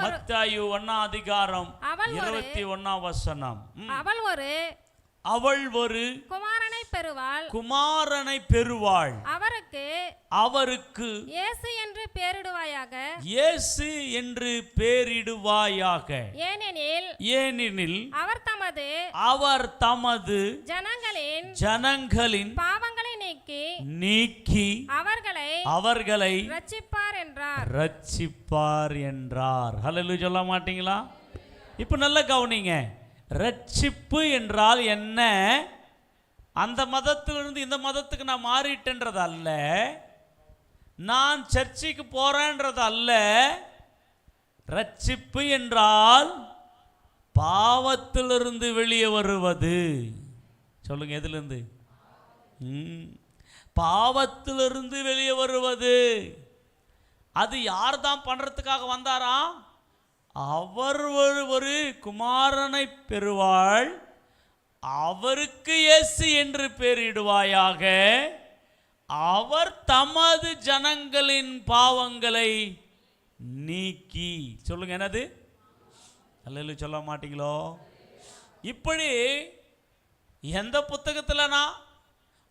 மத்தேயு 1:21. அவள் ஒரு குமாரனை பெறுவாள். அவருக்கு இயேசு என்று பெயரிடுவாயாக. ஏனெனில் அவர் தமது ஜனங்களின் பாவங்களை நீக்கி அவர்களை ரட்சிப்பார் என்றார். ஹல்லேலூயா சொல்ல மாட்டீங்களா? இப்போ நல்ல கவனிங்க. ரட்சிப்பு என்றால் என்ன? அந்த மதத்திலிருந்து இந்த மதத்துக்கு நான் மாறிட்டேன்றது அல்ல, நான் சர்ச்சுக்கு போறேன்றது அல்ல. ரட்சிப்பு என்றால் பாவத்திலிருந்து வெளியே வருவது. சொல்லுங்க, எதிலிருந்து? பாவத்திலிருந்து வெளியே வருவது. அது யார் தான் பண்றதுக்காக வந்தாரா? அவர் ஒரு குமாரனை பெறுவாள். அவருக்கு இயேசு என்று பெயரிடுவாயாக. அவர் தமது ஜனங்களின் பாவங்களை நீக்கி. சொல்லுங்க, என்னது? அல்லேலூயா சொல்ல மாட்டீங்களோ? இப்படி எந்த புத்தகத்திலனா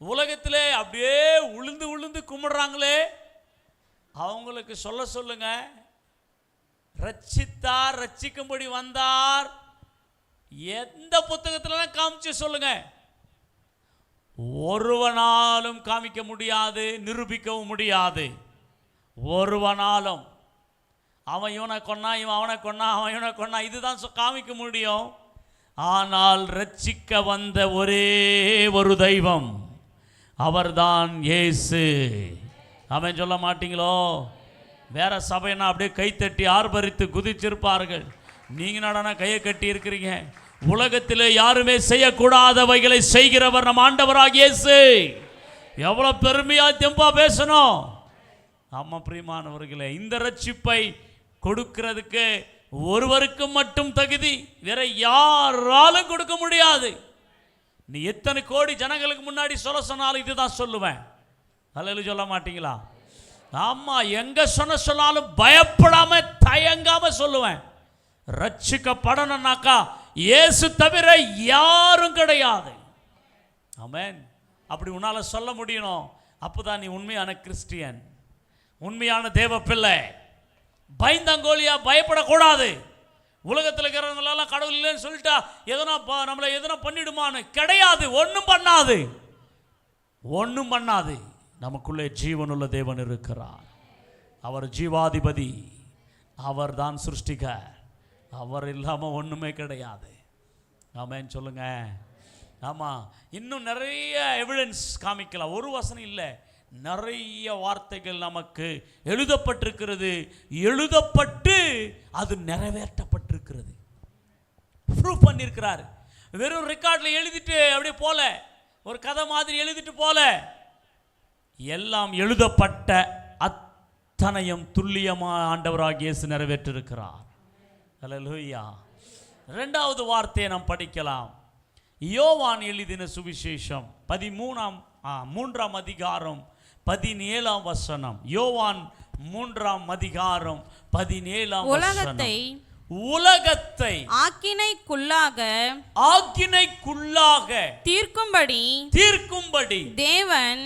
உலகத்திலே அப்படியே உளுந்து உளுந்து கும்பிடுறாங்களே, அவங்களுக்கு சொல்லுங்க, ரட்சித்தார், ரட்சிக்கும்படி வந்தார். எந்த புத்தகத்துல காமிச்சு சொல்லுங்க. ஒருவனாலும் காமிக்க முடியாது, நிரூபிக்கவும் முடியாது. ஒருவனாலும் அவன் இவனை கொன்னா, இவன் அவனை கொன்னா, அவன் இவனை கொன்னா, இதுதான் காமிக்க முடியும். ஆனால் ரட்சிக்க வந்த ஒரே ஒரு தெய்வம், அவர்தான் இயேசு. அவன் சொல்ல மாட்டீங்களோ? வேற சபைனா அப்படியே கைத்தட்டி ஆர்ப்பரித்து குதிச்சிருப்பார்கள். நீங்க நடனா கையை கட்டி இருக்கிறீங்க. உலகத்திலே யாருமே செய்யக்கூடாதவைகளை செய்கிறவர் நம் ஆண்டவராகிய இயேசு. எவ்வளவு பெருமையா தெம்பா பேசணும். ஆமா பிரியமானவர்களே, இந்த ரட்சிப்பை கொடுக்கிறதுக்கு ஒருவருக்கு மட்டும் தகுதி, வேற யாராலும் கொடுக்க முடியாது. நீ எத்தனை கோடி ஜனங்களுக்கு முன்னாடி சொல்ல சொன்னாலும் இதுதான் சொல்லுவேன். அல்லேலூயா சொல்ல மாட்டீங்களா? ஆமா, எங்க சொன்னாலும் பயப்படாம தயங்காம சொல்லுவேன். ரட்சிக்கப்படணும்னாக்கா இயேசு தவிர யாரும் கிடையாது. ஆமென். அப்படி உன்னால சொல்ல முடியணும். அப்பதான் நீ உண்மையான கிறிஸ்டியன், உண்மையான தேவ பிள்ளை. பயந்தங்கோலியா பயப்படக்கூடாது. உலகத்தில் இருக்கிறவங்களெல்லாம் கடவுள் இல்லைன்னு சொல்லிட்டா நம்மளை எதனா பண்ணிடுமான்னு கிடையாது. ஒன்றும் பண்ணாது, ஒன்றும் பண்ணாது. நமக்குள்ளே ஜீவனுள்ள தேவன் இருக்கிறார். அவர் ஜீவாதிபதி, அவர் தான் சிருஷ்டிகர். அவர் இல்லாமல் ஒன்றுமே கிடையாது. ஆமென் சொல்லுங்க. ஆமாம், இன்னும் நிறைய எவிடன்ஸ் காமிக்கலாம். ஒரு வசனம் இல்லை, நிறைய வார்த்தைகள் நமக்கு எழுதப்பட்டிருக்கிறது. எழுதப்பட்டு அது நிறைவேற்றப்பட்டிருக்கிறது. ப்ரூஃப் பண்ணியிருக்கிறார். வெறும் ரெக்கார்டில் எழுதிட்டு அப்படியே போல, ஒரு கதை மாதிரி எழுதிட்டு போல, எல்லாம் எழுதப்பட்ட அத்தனையும் துல்லியமாக ஆண்டவராகிய இயேசு நிறைவேற்றிருக்கிறார். ஹல்லேலூயா. இரண்டாவது வார்த்தையை நாம் படிக்கலாம். யோவான் எழுதின சுவிசேஷம் 3ஆம் அதிகாரம் 17ஆம் வசனம். யோவான் 3ஆம் அதிகாரம் 17ஆம் வசனம். உலகத்தை ஆக்கினைக்குள்ளாக தீர்க்கும்படி தேவன்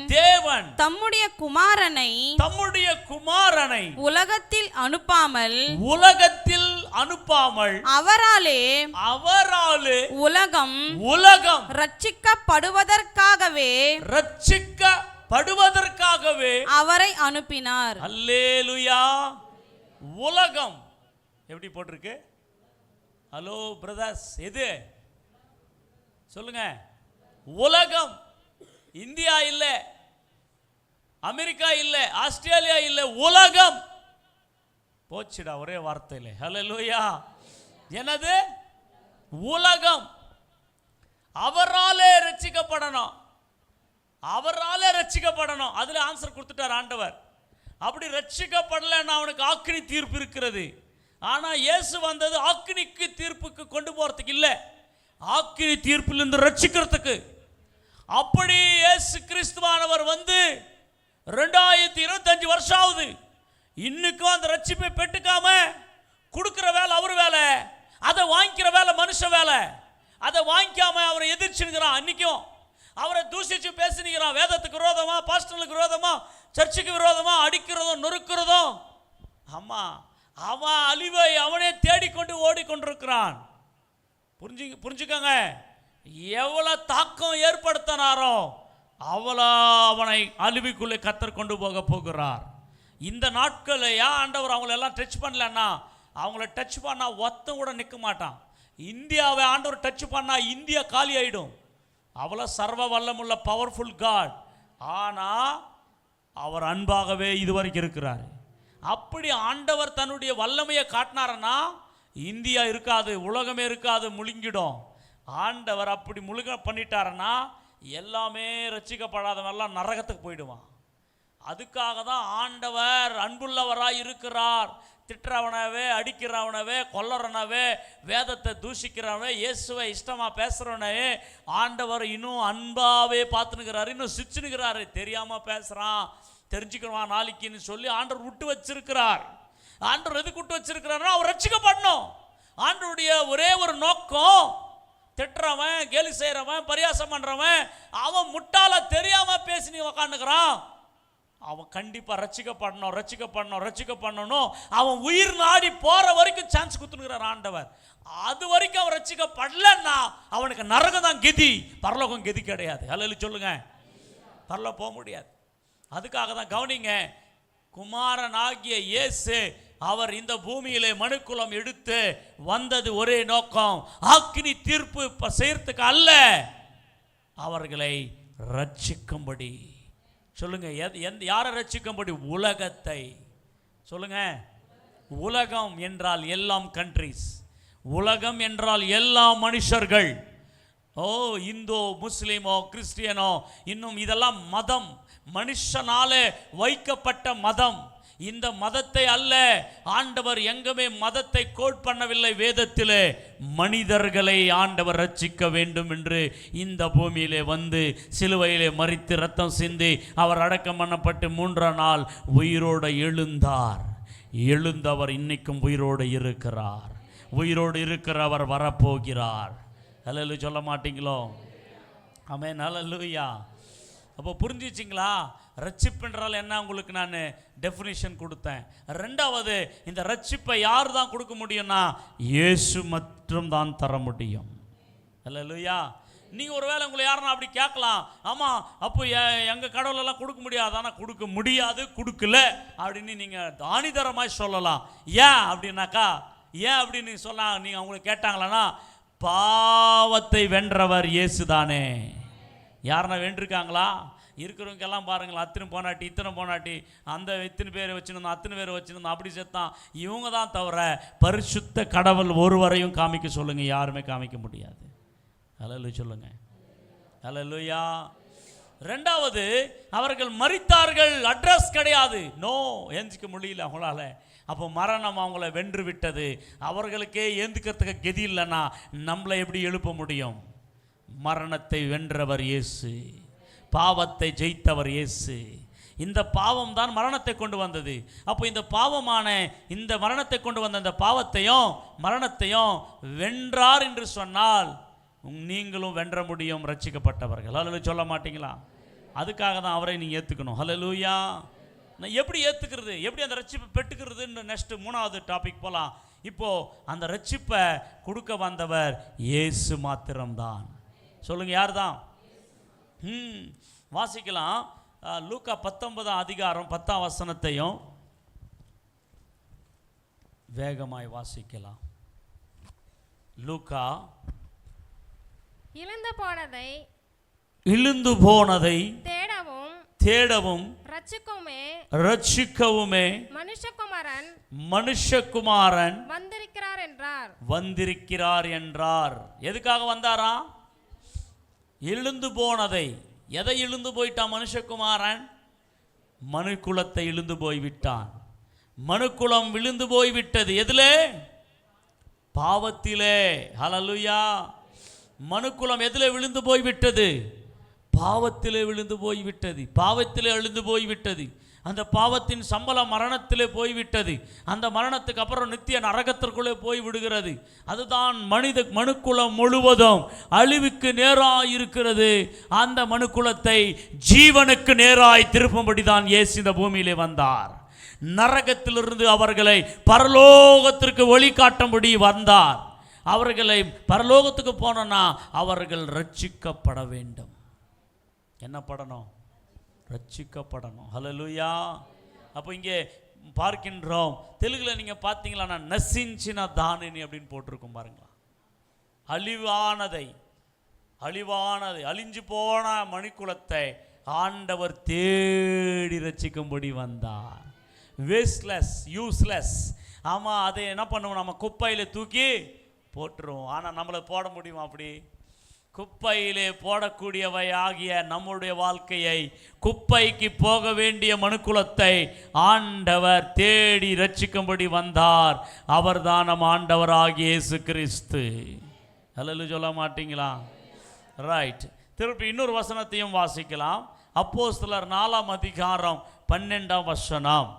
தம்முடைய குமாரனை உலகத்தில் அனுப்பாமல் அவராலே உலகம் ரட்சிக்கப்படுவதற்காகவே அவரை அனுப்பினார். அல்லேலூயா. உலகம் எப்படி போட்டிருக்கு? ஹலோ பிரதர்ஸ், எது சொல்லுங்க. உலகம். இந்தியா இல்லை, அமெரிக்கா இல்லை, ஆஸ்திரேலியா இல்லை, உலகம். போச்சுடா ஒரே வார்த்தையில. ஹல்லேலூயா. என்னது? உலகம். அவராலே ரட்சிக்கப்படணும், அவராலே ரட்சிக்கப்படணும். அதுல ஆன்சர் கொடுத்துட்டார் ஆண்டவர். அப்படி ரட்சிக்கப்படலைன்னா அவனுக்கு ஆக்கினி தீர்ப்பு இருக்கிறது. ஆனா இயேசு வந்தது ஆக்கினிக்கு தீர்ப்புக்கு கொண்டு போறதுக்கு இல்லை, ஆக்கினி தீர்ப்பிலிருந்து ரட்சிக்கிறதுக்கு. அப்படி இயேசு கிறிஸ்துவானவர் வந்து 2025 வருஷம் ஆகுது. இன்னைக்கும் அந்த ரட்சிப்பை பெற்றுக்காம கொடுக்கிற வேலை அவர் வேலை, அதை வாங்கிக்கிற வேலை மனுஷ வேலை. அதை வாங்கிக்காம அவரை எதிர்ச்சுங்கிறான். அன்னைக்கும் அவரை தூசிச்சு பேசினுக்கிறான். வேதத்துக்கு விரோதமா, பாஸ்டர்களுக்கு விரோதமா, சர்ச்சுக்கு விரோதமா அடிக்கிறதும் நொறுக்கிறதும். அம்மா, அவன் அழிவை அவனே தேடிக்கொண்டு ஓடிக்கொண்டிருக்கிறான். புரிஞ்சுக்கங்க. எவ்வளவு தாக்கம் ஏற்படுத்தினாரோ அவ்வளோ அவனை அழிவுக்குள்ளே கர்த்தர் கொண்டு போக போகிறார். இந்த நாட்களில் ஏன் ஆண்டவர் அவங்கள எல்லாம் டச் பண்ணலன்னா, அவங்கள டச் பண்ணா ஒத்த கூட நிற்க மாட்டான். இந்தியாவை ஆண்டவர் டச் பண்ணா இந்தியா காலி ஆயிடும். அவ்வளோ சர்வ வல்லமுள்ள பவர்ஃபுல் காட். ஆனால் அவர் அன்பாகவே இதுவரைக்கும் இருக்கிறார். அப்படி ஆண்டவர் தன்னுடைய வல்லமையை காட்டினாரன்னா இந்தியா இருக்காது, உலகமே இருக்காது, முழுங்கிடும். ஆண்டவர் அப்படி முழுக பண்ணிட்டாரன்னா எல்லாமே ரட்சிக்கப்படாதவெல்லாம் நரகத்துக்கு போயிடுவான். அதுக்காக தான் ஆண்டவர் அன்புள்ளவராய் இருக்கிறார். திட்டுறவனவே, அடிக்கிறவனவே, கொல்லறனவே, வேதத்தை தூஷிக்கிறவனவே, இயேசுவை இஷ்டமாக பேசுகிறவனவே ஆண்டவர் இன்னும் அன்பாவே பார்த்துனுக்கிறாரு, இன்னும் சிரிச்சுனுக்கிறாரு. தெரியாமல் பேசுகிறான், தெரிஞ்சுக்கணுமா நாளைக்குன்னு சொல்லி ஆண்டவர் விட்டு வச்சிருக்கிறார். ஆண்டவர் எதுக்கு விட்டு வச்சிருக்கிறாருன்னா அவர் ரட்சிக்கப்படணும். ஆண்டவருடைய ஒரே ஒரு நோக்கம், திட்டுறவன், கேலி செய்கிறவன், பரியாசம் பண்ணுறவன், அவன் முட்டாள தெரியாமல் பேசி உக்காந்துக்கிறான். அவன் கண்டிப்பாக ரட்சிக்கப்படணும், ரட்சிக்கப்படணும், ரட்சிக்கப்படணும். அவன் உயிர் நாடி போகிற வரைக்கும் சான்ஸ் கொடுத்துனுக்கிறார் ஆண்டவர். அது வரைக்கும் அவன் ரட்சிக்கப்படலன்னா அவனுக்கு நரகம் தான் கெதி, பரலோகம் கெதி கிடையாது. அல்ல சொல்லுங்க, பரலோகம் போக முடியாது. அதுக்காக தான் கவனிங்க, குமாரன் ஆகிய இயேசு அவர் இந்த பூமியிலே மனுக்குலம் எடுத்து வந்தது ஒரே நோக்கம், ஆக்கினி தீர்ப்பு செய்யறதுக்கு அல்ல, அவர்களை ரட்சிக்கும்படி. சொல்லுங்க, யாரை ரட்சிக்கும்படி? உலகத்தை. சொல்லுங்க, உலகம் என்றால் எல்லாம் கண்ட்ரிஸ், உலகம் என்றால் எல்லா மனுஷர்கள். இந்தோ, முஸ்லிமோ, கிறிஸ்டியனோ, இன்னும் இதெல்லாம் மதம், மனுஷனாலே வைக்கப்பட்ட மதம். இந்த மதத்தை அல்ல ஆண்டவர் எங்குமே மதத்தை கோட் பண்ணவில்லை. வேதத்திலே மனிதர்களை ஆண்டவர் ரட்சிக்க வேண்டும் என்று இந்த பூமியிலே வந்து சிலுவையிலே மரித்து ரத்தம் சிந்தி அவர் அடக்கம் பண்ணப்பட்டு 3ஆம் நாள் உயிரோடு எழுந்தார். எழுந்தவர் இன்னைக்கும் உயிரோடு இருக்கிறார். உயிரோடு இருக்கிறவர் வரப்போகிறார். ஹல்லேலூயா சொல்ல மாட்டீங்களோ? ஆமென், ஹல்லேலூயா. அப்போ புரிஞ்சிச்சிங்களா? ரட்சிப்புன்றால் என்ன உங்களுக்கு நான் டெஃபினிஷன் கொடுத்தேன். ரெண்டாவது, இந்த ரட்சிப்பை யார் தான் கொடுக்க முடியும்னா இயேசு மட்டும் தான் தர முடியும். ஹல்லேலூயா. நீங்கள் ஒருவேளை உங்களை யாருன்னா அப்படி கேட்கலாம், ஆமாம் அப்போ எங்கள் கடவுளெல்லாம் கொடுக்க முடியாது. ஆனால் கொடுக்க முடியாது, கொடுக்கல அப்படின்னு நீங்கள் தானிதரமாய் சொல்லலாம். ஏன் அப்படின்னாக்கா, ஏன் அப்படின்னு சொல்லலாம். நீங்கள் அவங்களுக்கு கேட்டாங்களான்னா, பாவத்தை வென்றவர் இயேசு தானே. யாருன்னா வென்றிருக்காங்களா? இருக்கிறவங்கெல்லாம் பாருங்களா, அத்தனை போனாட்டி, இத்தனை போனாட்டி, அந்த இத்தனை பேரை வச்சுருந்தோம், அத்தனை பேரை வச்சுருந்தோம், அப்படி செத்தான், இவங்க தான் தவிர பரிசுத்த கடவுள் ஒருவரையும் காமிக்க சொல்லுங்க, யாருமே காமிக்க முடியாது. ஹல்லேலூயா சொல்லுங்க, ஹல்லேலூயா. ரெண்டாவது, அவர்கள் மரித்தார்கள், அட்ரஸ் கிடையாது, நோ, ஏந்திக்க முடியல அவங்களால. அப்போ மரணம் அவங்கள வென்று விட்டது. அவர்களுக்கே ஏந்துக்கிறதுக்கு கெதி இல்லைன்னா நம்மளை எப்படி எழுப்ப முடியும்? மரணத்தை வென்றவர் இயேசு, பாவத்தை ஜெயித்தவர் இயேசு. இந்த பாவம் தான் மரணத்தை கொண்டு வந்தது. அப்போ இந்த பாவமான இந்த மரணத்தை கொண்டு வந்த இந்த பாவத்தையும் மரணத்தையும் வென்றார் என்று சொன்னால் நீங்களும் வென்ற முடியும், ரட்சிக்கப்பட்டவர்கள். ஹல்லேலூயா சொல்ல மாட்டீங்களா? அதுக்காக தான் அவரை நீங்கள் ஏற்றுக்கணும். ஹல்லேலூயா. நான் எப்படி ஏற்றுக்கிறது, எப்படி அந்த ரட்சிப்பை பெற்றுக்கிறதுன்னு நெக்ஸ்ட் 3வது டாபிக் போகலாம். இப்போது அந்த ரட்சிப்பை கொடுக்க வந்தவர் இயேசு மாத்திரம்தான். சொல்லுங்க, யார் தான்? வாசிக்கலாம். லூக்கா 19ஆம் அதிகாரம் 10ஆம் வசனத்தையும் வேகமாய் வாசிக்கலாம். லூக்கா இழந்து போனதை இழுந்து போனதை தேடவும் தேடவும் ரட்சிக்கவுமே மனுஷகுமாரன் வந்திருக்கிறார் என்றார். எதுக்காக வந்தாரா? இழுந்து போனதை. எதை இழுந்து போயிட்டான் மனுஷகுமாரன்? மனுக்குலத்தை இழுந்து போய்விட்டான். மனுக்குலம் விழுந்து போய்விட்டது. எதிலே? பாவத்திலே. ஹல்லேலூயா. மனுக்குலம் எதிலே விழுந்து போய்விட்டது? பாவத்திலே விழுந்து போய்விட்டது. பாவத்திலே விழுந்து போய்விட்டது. அந்த பாவத்தின் சம்பளம் மரணத்திலே போய்விட்டது. அந்த மரணத்துக்கு அப்புறம் நித்திய நரகத்திற்குள்ளே போய் விடுகிறது. அதுதான் மனுக்குலம் முழுவதும் அழிவுக்கு நேராய் இருக்கிறது. அந்த மனுக்குலத்தை ஜீவனுக்கு நேராய் திருப்பும்படி தான் இயேசு இந்த பூமியிலே வந்தார். நரகத்திலிருந்து அவர்களை பரலோகத்திற்கு வழிகாட்டும்படி வந்தார். அவர்களை பரலோகத்துக்கு போனா அவர்கள் ரட்சிக்கப்பட வேண்டும். என்ன படணும்? ரட்சிக்கப்படணும். ஹல்லேலூயா. அப்போ இங்கே பார்க்கின்றோம். தெலுங்குல நீங்கள் பார்த்தீங்களா, நசிஞ்சின தானினி அப்படின்னு போட்டிருக்கும் பாருங்களா. அழிவானதை அழிஞ்சு போன மணிக்குலத்தை ஆண்டவர் தேடி ரட்சிக்கும்படி வந்தார். வேஸ்ட்லெஸ், யூஸ்லெஸ். ஆமாம், அதை என்ன பண்ணுவோம்? நம்ம குப்பையில் தூக்கி போட்டுருவோம். ஆனால் நம்மளை போட முடியுமா? அப்படி குப்பையிலே போடக்கூடியவை ஆகிய நம்முடைய வாழ்க்கையை, குப்பைக்கு போக வேண்டிய மனுக்குலத்தை ஆண்டவர் தேடி ரட்சிக்கும்படி வந்தார். அவர்தான் நம் ஆண்டவர் ஆகிய இயேசு கிறிஸ்து. ஹல்லேலூயா சொல்ல மாட்டீங்களா? ரைட். திருப்பி இன்னொரு வசனத்தையும் வாசிக்கலாம். அப்போஸ்தலர் 4ஆம் அதிகாரம் 12ஆம் வசனம்.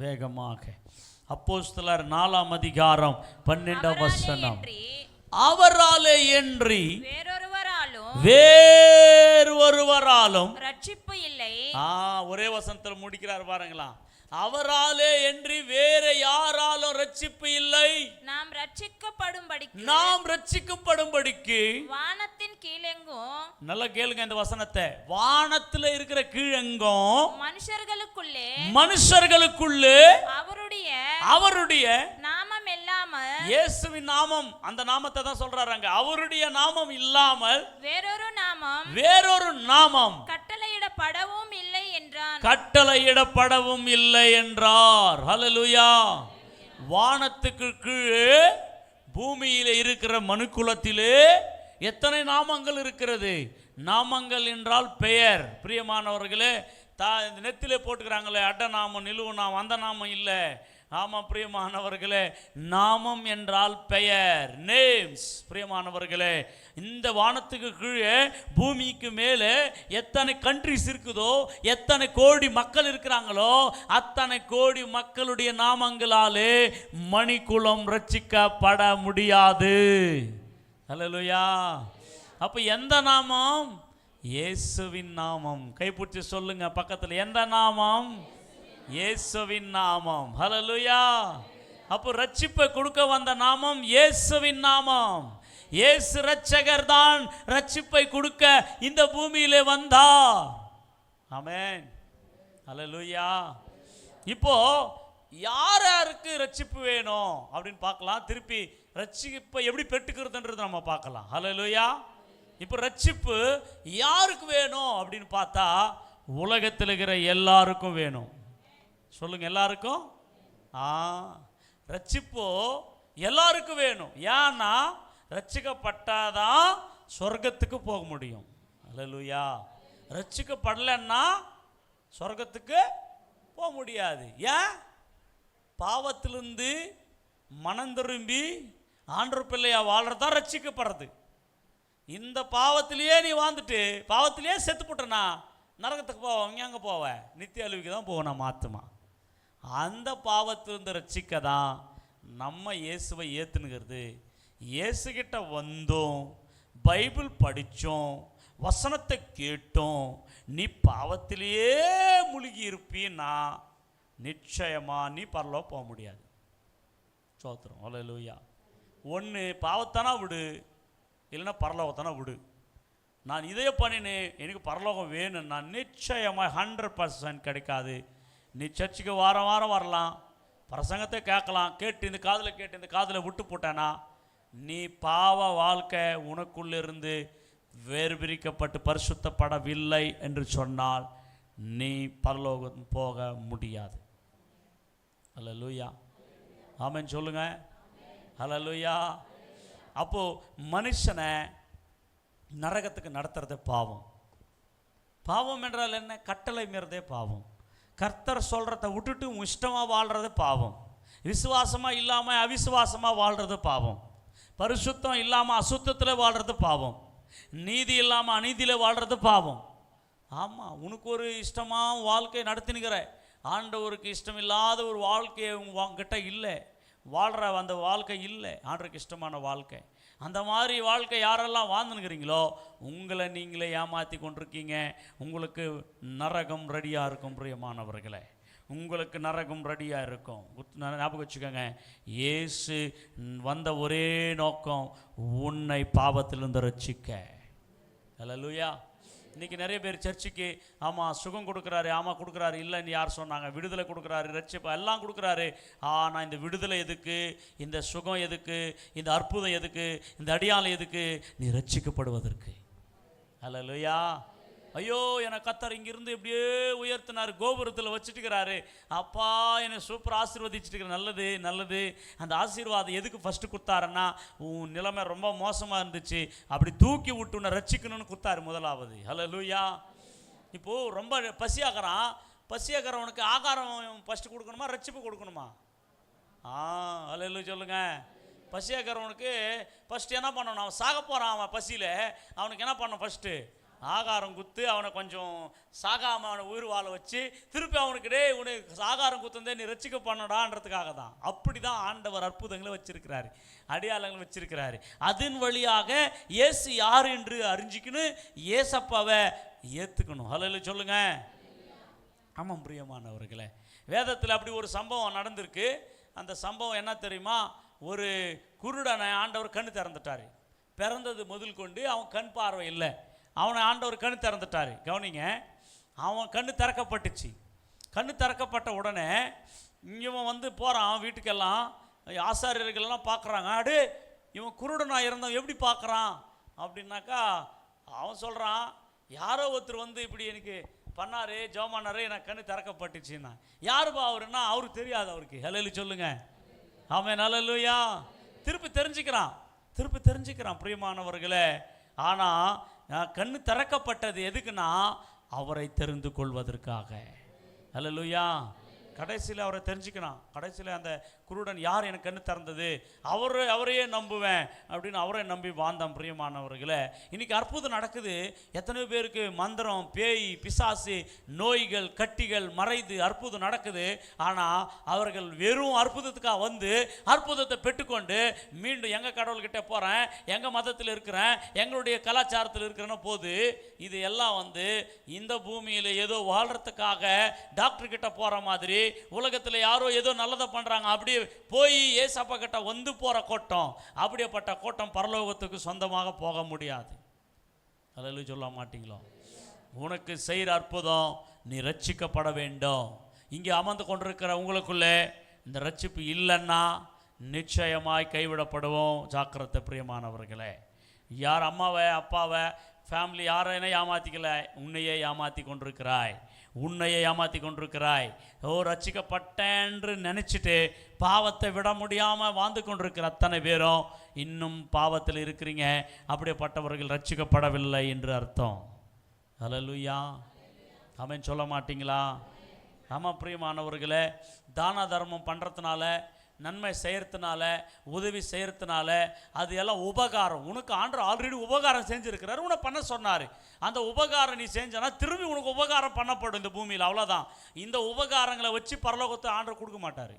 வேகமாக. அப்போஸ்தலர் 4ஆம் அதிகாரம் 12ஆம் வசனம். அவராலே என்று வேறொருவராலும் ரட்சிப்பு இல்லை. ஒரே வசனத்தில் முடிக்கிறார் பாருங்களா. அவராலே என்று வேற யாராலும் ரட்சிப்பு இல்லை. நாம் ரட்சிக்கப்படும்படிக்கு வானத்தின் கீழெங்கும், நல்லா கேளுங்க இந்த வசனத்தை, வானத்துல இருக்கிற கீழெங்கும் மனுஷர்களுக்குள்ளே அவருடைய நாமம் இல்லாமல், இயேசுவின் நாமம், அந்த நாமத்தை தான் சொல்றாங்க. அவருடைய நாமம் இல்லாமல் வேறொரு நாமம் கட்டளையிடப்படவும் இல்லை என்றார். ஹல்லேலூயா. வானத்துக்கு கீழே பூமியிலே இருக்கிற மனுக்குலத்திலே எத்தனை நாமங்கள் இருக்கிறது? நாமங்கள் என்றால் பெயர். பிரியமானவர்களே, நெத்திலே போட்டுக்கிறாங்களே அட்ட நாமம், நிலுவு நாமம், அந்த நாமம் இல்லை. ஆமாம் பிரியமானவர்களே, நாமம் என்றால் பெயர், நேம்ஸ். பிரியமானவர்களே, இந்த வானத்துக்கு கீழே பூமிக்கு மேலே எத்தனை கண்ட்ரிஸ் இருக்குதோ, எத்தனை கோடி மக்கள் இருக்கிறாங்களோ, அத்தனை கோடி மக்களுடைய நாமங்களாலே மணிக்குலம் ரட்சிக்கப்பட முடியாது. ஹல்லேலூயா. அப்போ எந்த நாமம்? இயேசுவின் நாமம். கைப்பிடிச்சு சொல்லுங்க பக்கத்தில், எந்த நாமம்? இயேசுவின் நாமம். ஹல்லேலூயா. அப்போ ரட்சிப்பை கொடுக்க வந்த நாமம் இயேசுவின் நாமம். இயேசு ரட்சகர் தான் ரட்சிப்பை கொடுக்க இந்த பூமியிலே வந்தார். ஆமென். ஹல்லேலூயா. இப்போ யாருக்கு ரட்சிப்பு வேணும் அப்படின்னு பார்க்கலாம். திருப்பி ரட்சிப்பை எப்படி பெற்றுக்கிறதுன்றது நம்ம பார்க்கலாம். ஹல்லேலூயா. இப்போ ரட்சிப்பு யாருக்கு வேணும் அப்படின்னு பார்த்தா, உலகத்தில் இருக்கிற எல்லாருக்கும் வேணும். சொல்லுங்க, எல்லாருக்கும். ரட்சிப்போ எல்லாருக்கும் வேணும். ஏன்னா ரட்சிக்கப்பட்டாதான் சொர்க்கத்துக்கு போக முடியும். ஹல்லேலூயா. ரட்சிக்கப்படலைன்னா சொர்க்கத்துக்கு போக முடியாது. ஏன்? பாவத்திலிருந்து மனம் திரும்பி ஆண்டவர் பிள்ளையா வாழ்றதான் ரட்சிக்கப்படுறது. இந்த பாவத்திலேயே நீ வாழ்ந்துட்டு பாவத்திலேயே செத்து போட்டனா நரகத்துக்கு போவோம். இங்கே அங்கே போவேன், நித்திய அழிவுக்கு தான் போவோம் நம்ம ஆத்மா. அந்த பாவத்திலிருந்து ரட்சிக்க தான் நம்ம இயேசுவை ஏற்றுனுங்கிறது. இயேசுகிட்ட வந்தோம், பைபிள் படித்தோம், வசனத்தை கேட்டோம், நீ பாவத்திலேயே முழுகி இருப்பீன்னா நிச்சயமா நீ பரலோகம் போக முடியாது. சோத்திரம். ஹல்லேலூயா. ஒன்று பாவத்தானா விடு, இல்லைன்னா பரலோகத்தானா விடு. நான் இதைய பண்ணினேன், எனக்கு பரலோகம் வேணும்னா நிச்சயமாக 100% கிடைக்காது. நீ சர்ச்சுக்கு வாரம் வாரம் வரலாம், பிரசங்கத்தை கேட்கலாம், கேட்டு இந்த காதில் விட்டு போட்டேன்னா நீ பாவ வாழ்க்கை உனக்குள்ளிருந்து வேறு பிரிக்கப்பட்டு பரிசுத்தப்படவில்லை என்று சொன்னால் நீ பரலோகம் போக முடியாது. அல்லேலூயா, ஆமென் சொல்லுங்க. அல்லேலூயா. அப்போ மனுஷனை நரகத்துக்கு நடத்துறதே பாவம். பாவம் என்றால் என்ன? கட்டளை மீறதே பாவம். கர்த்தர் சொல்கிறத விட்டுட்டு இஷ்டமாக வாழ்கிறது பாவம். விசுவாசமாக இல்லாமல் அவிசுவாசமாக வாழ்கிறது பாவம். பரிசுத்தம் இல்லாமல் அசுத்தத்தில் வாழ்கிறது பாவம். நீதி இல்லாமல் அநீதியில் வாழ்கிறது பாவம். ஆமாம், உனக்கு ஒரு இஷ்டமாக வாழ்க்கை நடத்தினுக்கிற, ஆண்டவருக்கு இஷ்டம் இல்லாத ஒரு வாழ்க்கையை உங்ககிட்ட இல்லை, வாழ்கிற அந்த வாழ்க்கை இல்லை ஆண்டவருக்கு இஷ்டமான வாழ்க்கை. அந்த மாதிரி வாழ்க்கை யாரெல்லாம் வாழ்ந்துனுக்கிறீங்களோ உங்களை நீங்களே ஏமாற்றி கொண்டிருக்கீங்க. உங்களுக்கு நரகம் ரெடியாக இருக்கும் பிரியமானவர்களே, உங்களுக்கு நரகம் ரெடியாக இருக்கும். ஞாபகம் வச்சுக்கோங்க, இயேசு வந்த ஒரே நோக்கம் உன்னை பாவத்திலிருந்து ரட்சிக்க. அல்லேலூயா. இன்றைக்கி நிறைய பேர் சர்ச்சுக்கு ஆமாம் சுகம் கொடுக்குறாரு, ஆமாம் கொடுக்குறாரு, இல்லைன்னு யார் சொன்னாங்க? விடுதலை கொடுக்குறாரு, ரட்சிப்பு எல்லாம் கொடுக்குறாரு. ஆனால் இந்த விடுதலை எதுக்கு? இந்த சுகம் எதுக்கு? இந்த அற்புதம் எதுக்கு? இந்த அடியாளம் எதுக்கு? நீ ரட்சிக்கப்படுவதற்கு. அல்லேலூயா. ஐயோ, என்னை கர்த்தர் இங்கிருந்து இப்படியே உயர்த்தினார், கோபுரத்தில் வச்சுட்டுக்கிறாரு, அப்பா என்னை சூப்பர் ஆசீர்வதிச்சுட்டுக்கிற. நல்லது நல்லது. அந்த ஆசீர்வாதம் எதுக்கு ஃபஸ்ட்டு கொடுத்தாருன்னா, உன் நிலைமை ரொம்ப மோசமாக இருந்துச்சு, அப்படி தூக்கி விட்டு உன்னை ரட்சிக்கணும்னு கொடுத்தாரு முதலாவது. அல்லேலூயா. இப்போது ரொம்ப பசியாகிறான், பசியாகிறவனுக்கு ஆகாரம் ஃபஸ்ட்டு கொடுக்கணுமா ரட்சிப்பு கொடுக்கணுமா? அல்லேலூயா சொல்லுங்க. பசியாகிறவனுக்கு ஃபஸ்ட்டு என்ன பண்ணணும்? அவன் சாக போகிறான், அவன் பசியில் அவனுக்கு என்ன பண்ணணும்? ஃபஸ்ட்டு ஆகாரம் குத்து அவனை கொஞ்சம் சாகாமல் அவனை உயிர் வாழ வச்சு திருப்பி அவனுக்கு உனக்கு ஆகாரம் குத்துந்தே நீ ரட்சிக்க பண்ணடான்றதுக்காக தான். அப்படி தான் ஆண்டவர் அற்புதங்களை வச்சிருக்கிறாரு, அடையாளங்களை வச்சிருக்கிறாரு. அதன் வழியாக இயேசு யார் என்று அறிஞ்சிக்கணும், இயேசப்பாவை ஏற்றுக்கணும். அல்லேலூயா சொல்லுங்க. ஆமாம் பிரியமானவர்களே, வேதத்தில் அப்படி ஒரு சம்பவம் நடந்திருக்கு. அந்த சம்பவம் என்ன தெரியுமா? ஒரு குருடனை ஆண்டவர் கண் திறந்துட்டார். பிறந்தது முதல் கொண்டு அவன் கண் பார்வை இல்லை, அவனை ஆண்டவர் கண்ணு திறந்துட்டார். கவனிங்க, அவன் கண்ணு திறக்கப்பட்டுச்சு. கண்ணு திறக்கப்பட்ட உடனே இவன் வந்து போகிறான் வீட்டுக்கெல்லாம், ஆசாரியர்கள்லாம் பார்க்குறாங்க. அடு இவன் குருடனாக இருந்தவன் எப்படி பார்க்குறான் அப்படின்னாக்கா, அவன் சொல்கிறான், யாரோ ஒருத்தர் வந்து இப்படி எனக்கு பண்ணார், ஜோமானார், எனக்கு கண்ணு திறக்கப்பட்டுச்சுன்னா. யாருப்பா அவருன்னா அவருக்கு தெரியாது அவருக்கு. அல்லேலூயா சொல்லுங்க. ஆமென் அல்லேலூயா. திருப்பி தெரிஞ்சுக்கிறான் பிரியமானவர்களே. ஆனால் கண்ணு திறக்கப்பட்டது எதுக்குன்னா அவரை தெரிந்து கொள்வதற்காக. அல்லேலூயா. கடைசியில் அவரை தெரிஞ்சுக்கிறான். கடைசியில் அந்த குருடன் யார் எனக்கு கண்ணு திறந்தது, அவரையே நம்புவேன் அப்படின்னு அவரை நம்பி வாழ்ந்தான். பிரியமானவர்களே, இன்றைக்கி அற்புதம் நடக்குது. எத்தனை பேருக்கு மந்திரம், பேய், பிசாசு, நோய்கள், கட்டிகள் மறைந்து அற்புதம் நடக்குது. ஆனால் அவர்கள் வெறும் அற்புதத்துக்காக வந்து அற்புதத்தை பெற்றுக்கொண்டு மீண்டும் எங்கள் கடவுள்கிட்ட போகிறேன், எங்கள் மதத்தில் இருக்கிறேன், எங்களுடைய கலாச்சாரத்தில் இருக்கிறேன்னு போது இது எல்லாம் வந்து இந்த பூமியில் ஏதோ வாழ்கிறதுக்காக டாக்டர்கிட்ட போகிற மாதிரி, உலகத்தில் யாரோ ஏதோ நல்லதை பண்ணுறாங்க அப்படி போய் ஏசப்பா கிட்ட வந்து போகிற கூட்டம். அப்படியேப்பட்ட கூட்டம் பரலோகத்துக்கு சொந்தமாக போக முடியாது. அல்லேலூயா சொல்ல மாட்டீங்களோ? உனக்கு செய்கிற அற்புதம் நீ ரட்சிக்கப்பட வேண்டும். இங்கே அமர்ந்து கொண்டிருக்கிற உங்களுக்குள்ளே இந்த ரட்சிப்பு இல்லைன்னா நிச்சயமாய் கைவிடப்படுவோம். ஜாக்கிரதை பிரியமானவர்களே. யார் அம்மாவை அப்பாவை ஃபேமிலி யாரையும் ஏமாற்றிக்கல, உன்னையே ஏமாற்றி கொண்டிருக்கிறாய், உன்னையே ஏமாற்றி கொண்டிருக்கிறாய். ரட்சிக்கப்பட்டேன்று நினச்சிட்டு பாவத்தை விட முடியாமல் வாழ்ந்து கொண்டிருக்கிற அத்தனை பேரும் இன்னும் பாவத்தில் இருக்கிறீங்க. அப்படிப்பட்டவர்கள் ரட்சிக்கப்படவில்லை என்று அர்த்தம். அல்லேலூயா. ஆமென் சொல்ல மாட்டீங்களா? ஆமாம் பிரியமானவர்களே, தான தர்மம் பண்ணுறதுனால, நன்மை செய்கிறதுனால, உதவி செய்கிறதுனால அது எல்லாம் உபகாரம். உனக்கு ஆண்டவர் ஆல்ரெடி உபகாரம் செஞ்சுருக்கிறார், உன்னை பண்ண சொன்னார். அந்த உபகாரம் நீ செஞ்சனா திரும்பி உனக்கு உபகாரம் பண்ணப்படும் இந்த பூமியில். அவ்வளோதான். இந்த உபகாரங்களை வச்சு பரலோகத்தை ஆண்டவர் கொடுக்க மாட்டார்.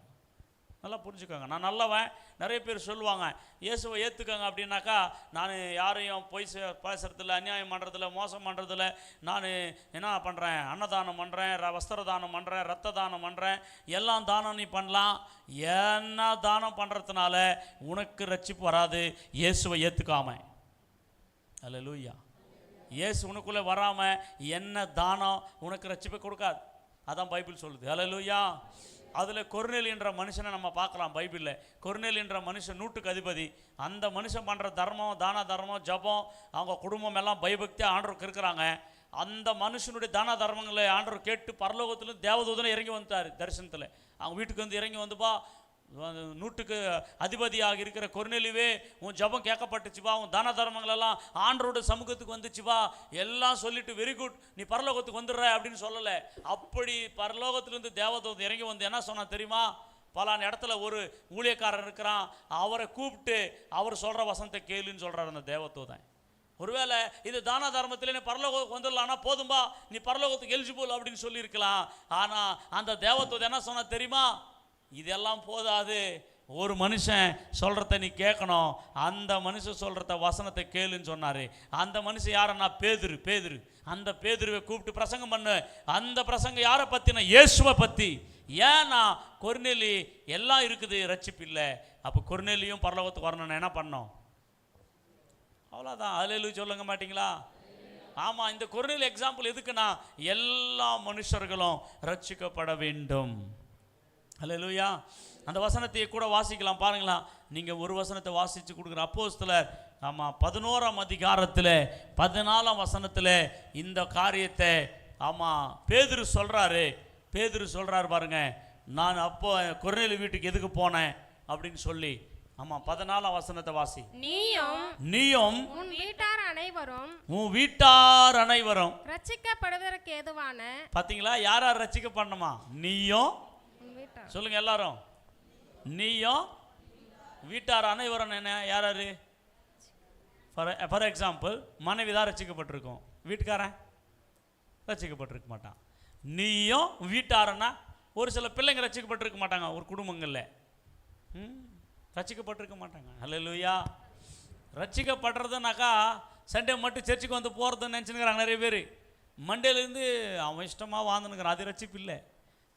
நல்லா புரிஞ்சுக்கோங்க. நான் நல்லவன். நிறைய பேர் சொல்லுவாங்க இயேசுவை ஏற்றுக்கோங்க அப்படின்னாக்கா, நான் யாரையும் பொய் பேசுறதில்ல, அநியாயம் பண்ணுறதில்ல, மோசம் பண்ணுறதில்ல, நான் என்ன பண்ணுறேன், அன்னதானம் பண்ணுறேன், வஸ்திர தானம் பண்ணுறேன், ரத்த தானம் பண்ணுறேன், எல்லாம் தானம் நீ பண்ணலாம். என்ன தானம் பண்ணுறதுனால உனக்கு ரட்சிப்பு வராது, இயேசுவை ஏற்றுக்காம. அல்லேலூயா. இயேசு உனக்குள்ளே வராமல் என்ன தானம் உனக்கு ரட்சிப்பை கொடுக்காது. அதான் பைபிள் சொல்லுது. அல்லேலூயா. அதில் கொர்நேலி என்ற மனுஷனை நம்ம பார்க்கலாம் பைபிளில். கொர்நேலி என்ற மனுஷன் 100க்கு அதிபதி. அந்த மனுஷன் பண்ணுற தர்மம், தான தர்மம், ஜபம், அவங்க குடும்பம் எல்லாம் பயபக்தியாக ஆண்டவருக்கு இருக்கிறாங்க. அந்த மனுஷனுடைய தான தர்மங்களை ஆண்டவர் கேட்டு பரலோகத்திலும் தேவதூதனை இறங்கி வந்துட்டார் தரிசனத்தில். அவங்க வீட்டுக்கு வந்து இறங்கி வந்துப்பா, 100க்கு அதிபதியாக இருக்கிற கொர்நேலியுவே, உன் ஜபம் கேட்கப்பட்டுச்சுப்பா, உன் தான தர்மங்கள் எல்லாம் ஆண்டவரோட சமூகத்துக்கு வந்துச்சுப்பா, எல்லாம் சொல்லிட்டு வெரி குட், நீ பரலோகத்துக்கு வந்துடுற அப்படின்னு சொல்லலை. அப்படி பரலோகத்திலிருந்து தேவதூதன் இறங்கி வந்து என்ன சொன்னா தெரியுமா? பலான இடத்துல ஒரு ஊழியக்காரர் இருக்கிறான், அவரை கூப்பிட்டு அவர் சொல்கிற வசனத்தை கேளுன்னு சொல்கிறார் அந்த தேவதூதன். ஒருவேளை இது தான தர்மத்தில் நீ பரலோகத்துக்கு வந்துடலான்னா போதும்பா, நீ பரலோகத்துக்கு எலிஜிபிள் அப்படின்னு சொல்லியிருக்கலாம். ஆனால் அந்த தேவதூதன் என்ன சொன்னா தெரியுமா? இதெல்லாம் போதாது, ஒரு மனுஷன் சொல்கிறத நீ கேட்கணும், அந்த மனுஷன் சொல்கிறத வசனத்தை கேளுன்னு சொன்னார். அந்த மனுஷன் யாருன்னா பேதுரு. அந்த பேதுருவை கூப்பிட்டு பிரசங்கம் பண்ணு. அந்த பிரசங்கம் யாரை பற்றினா? இயேசுவை பற்றி. ஏன்னா கொர்நேலி எல்லாம் இருக்குது, ரட்சிப்பு இல்லை. அப்போ கொர்நேலியும் பரலோகத்துக்கு வரணும்னு என்ன பண்ணோம்? அவ்வளோதான். அல்லேலூயா சொல்லுங்க மாட்டிங்களா? ஆமாம், இந்த கொர்நேலி எக்ஸாம்பிள் எதுக்குன்னா எல்லா மனுஷர்களும் ரட்சிக்கப்பட வேண்டும். அல்லேலூயா. அந்த வசனத்தை கூட வாசிக்கலாம் பாருங்களா. நீங்கள் ஒரு வசனத்தை வாசித்து கொடுக்குற அப்போஸ்தலர் 11ஆம் அதிகாரத்தில் 14ஆம் வசனத்தில் இந்த காரியத்தை பேதுரு சொல்கிறாரு பாருங்க. நான் அப்போ கொர்நேலி வீட்டுக்கு எதுக்கு போனேன் அப்படின்னு சொல்லி 14ஆம் வசனத்தை வாசி. நீயும் உன் வீட்டார் அனைவரும் ரட்சிக்கப்படுவதற்கு ஏதுவான. பாத்தீங்களா? யார் ரட்சிக்கப்படணுமா? நீயும் சொல்லுங்க எல்லாரும். நீயும் வீட்டார் அனைவரும். என்ன யாரு? ஃபார் எக்ஸாம்பிள், மனைவி தான் ரட்சிக்கப்பட்டிருக்கும், வீட்டுக்காரன் ரட்சிக்கப்பட்டிருக்க மாட்டான். நீயும் வீட்டாரன்னா ஒரு சில பிள்ளைங்க ரட்சிக்கப்பட்டிருக்க மாட்டாங்க, ஒரு குடும்பங்களில் ரட்சிக்கப்பட்டிருக்க மாட்டாங்க. அல்லேலூயா. ரட்சிக்கப்படுறதுனாக்கா சண்டே மட்டும் சர்ச்சுக்கு வந்து போகிறதுன்னு நினச்சினுக்கிறாங்க நிறைய பேர். மண்டேலேருந்து அவன் இஷ்டமாக வாழ்ந்துனுக்கிறான், அது ரட்சிப்பு இல்லை.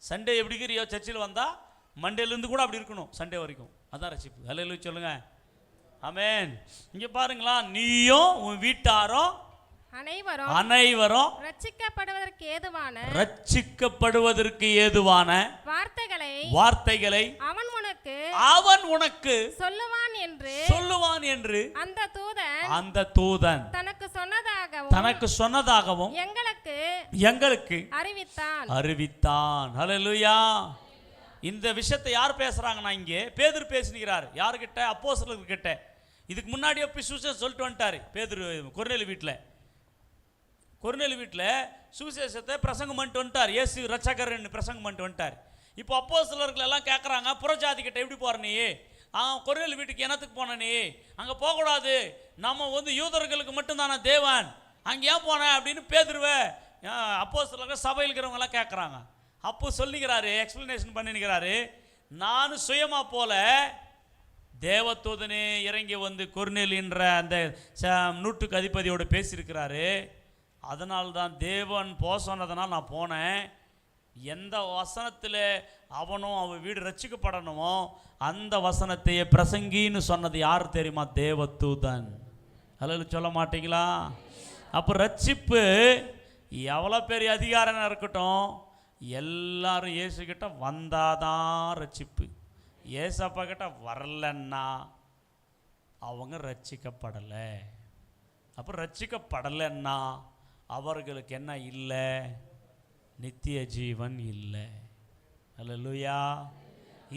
சண்டே எப்படி இருக்கிறியோ சர்ச்சில் வந்தால் மண்டேலேருந்து கூட அப்படி இருக்கணும் சண்டே வரைக்கும், அதான் ரட்சிப்பு. அல்லேலூயா சொல்லுங்க. ஆமென். இங்கே பாருங்களா, நீயும் உன் வீட்டாரும் அனைவரும் ரட்சிக்கப்படுவதற்கு ஏதுவான வார்த்தைகளை அவன் உனக்கு சொல்லுவான் என்று அந்த தூதன் தனக்கு சொன்னதாகவும் எங்களுக்கு அறிவித்தான். ஹல்லேலூயா. இந்த விஷயத்தை யார் பேசுறாங்கன்னா இங்கே பேதுரு பேசினார். யாருக்கிட்ட? அப்போஸ்தலர்கிட்ட. இதுக்கு முன்னாடியே சுவிசேஷம் சொல்லிட்டு வந்துட்டாரு பேதுரு. கொர்நேலி வீட்டில் சுவிசேஷத்தை பிரசங்கம் பண்ணிட்டு வந்துட்டார். இயேசு ரட்சகர்னு பிரசங்கம் பண்ணிட்டு வந்துட்டார். இப்போ அப்போஸ்தலர்கள் எல்லாம் கேட்குறாங்க, புறஜாதி கிட்ட எப்படி போற நீ? கொர்நேலி வீட்டுக்கு என்னத்துக்கு போன நீ? அங்கே போகக்கூடாது, நம்ம யூதர்களுக்கு மட்டும்தான தேவன், அங்கே ஏன் போன அப்படின்னு பேதுருவை அப்போஸ்தலர்கள் சபையில் இருக்கிறவங்க எல்லாம் கேட்குறாங்க. அப்போ சொல்லிக்கிறாரு, எக்ஸ்பிளனேஷன் பண்ணிக்கிறாரு. நான் சுயமா போல, தேவதூதனே இறங்கி கொர்நேலின்ற அந்த 100க்கு அதிபதியோடு பேசியிருக்கிறாரு. அதனால்தான் தேவன் சொன்னதனால் நான் போனேன். எந்த வசனத்தில் அவன் வீடு ரட்சிக்கப்படணுமோ அந்த வசனத்தையே பிரசங்கின்னு சொன்னது யார் தெரியுமா? தேவதூதன். அல்லேலூயா சொல்ல மாட்டீங்களா? அப்போ ரட்சிப்பு எவ்வளோ பெரிய அதிகாரம் இருக்கட்டும், எல்லாரும் இயேசுக்கிட்ட வந்தாதான் ரட்சிப்பு. ஏசப்பா கிட்ட வரலன்னா அவங்க ரட்சிக்கப்படலை. அப்போ ரட்சிக்கப்படலைன்னா அவர்களுக்கு என்ன இல்லை? நித்திய ஜீவன் இல்லை. அல்லேலூயா.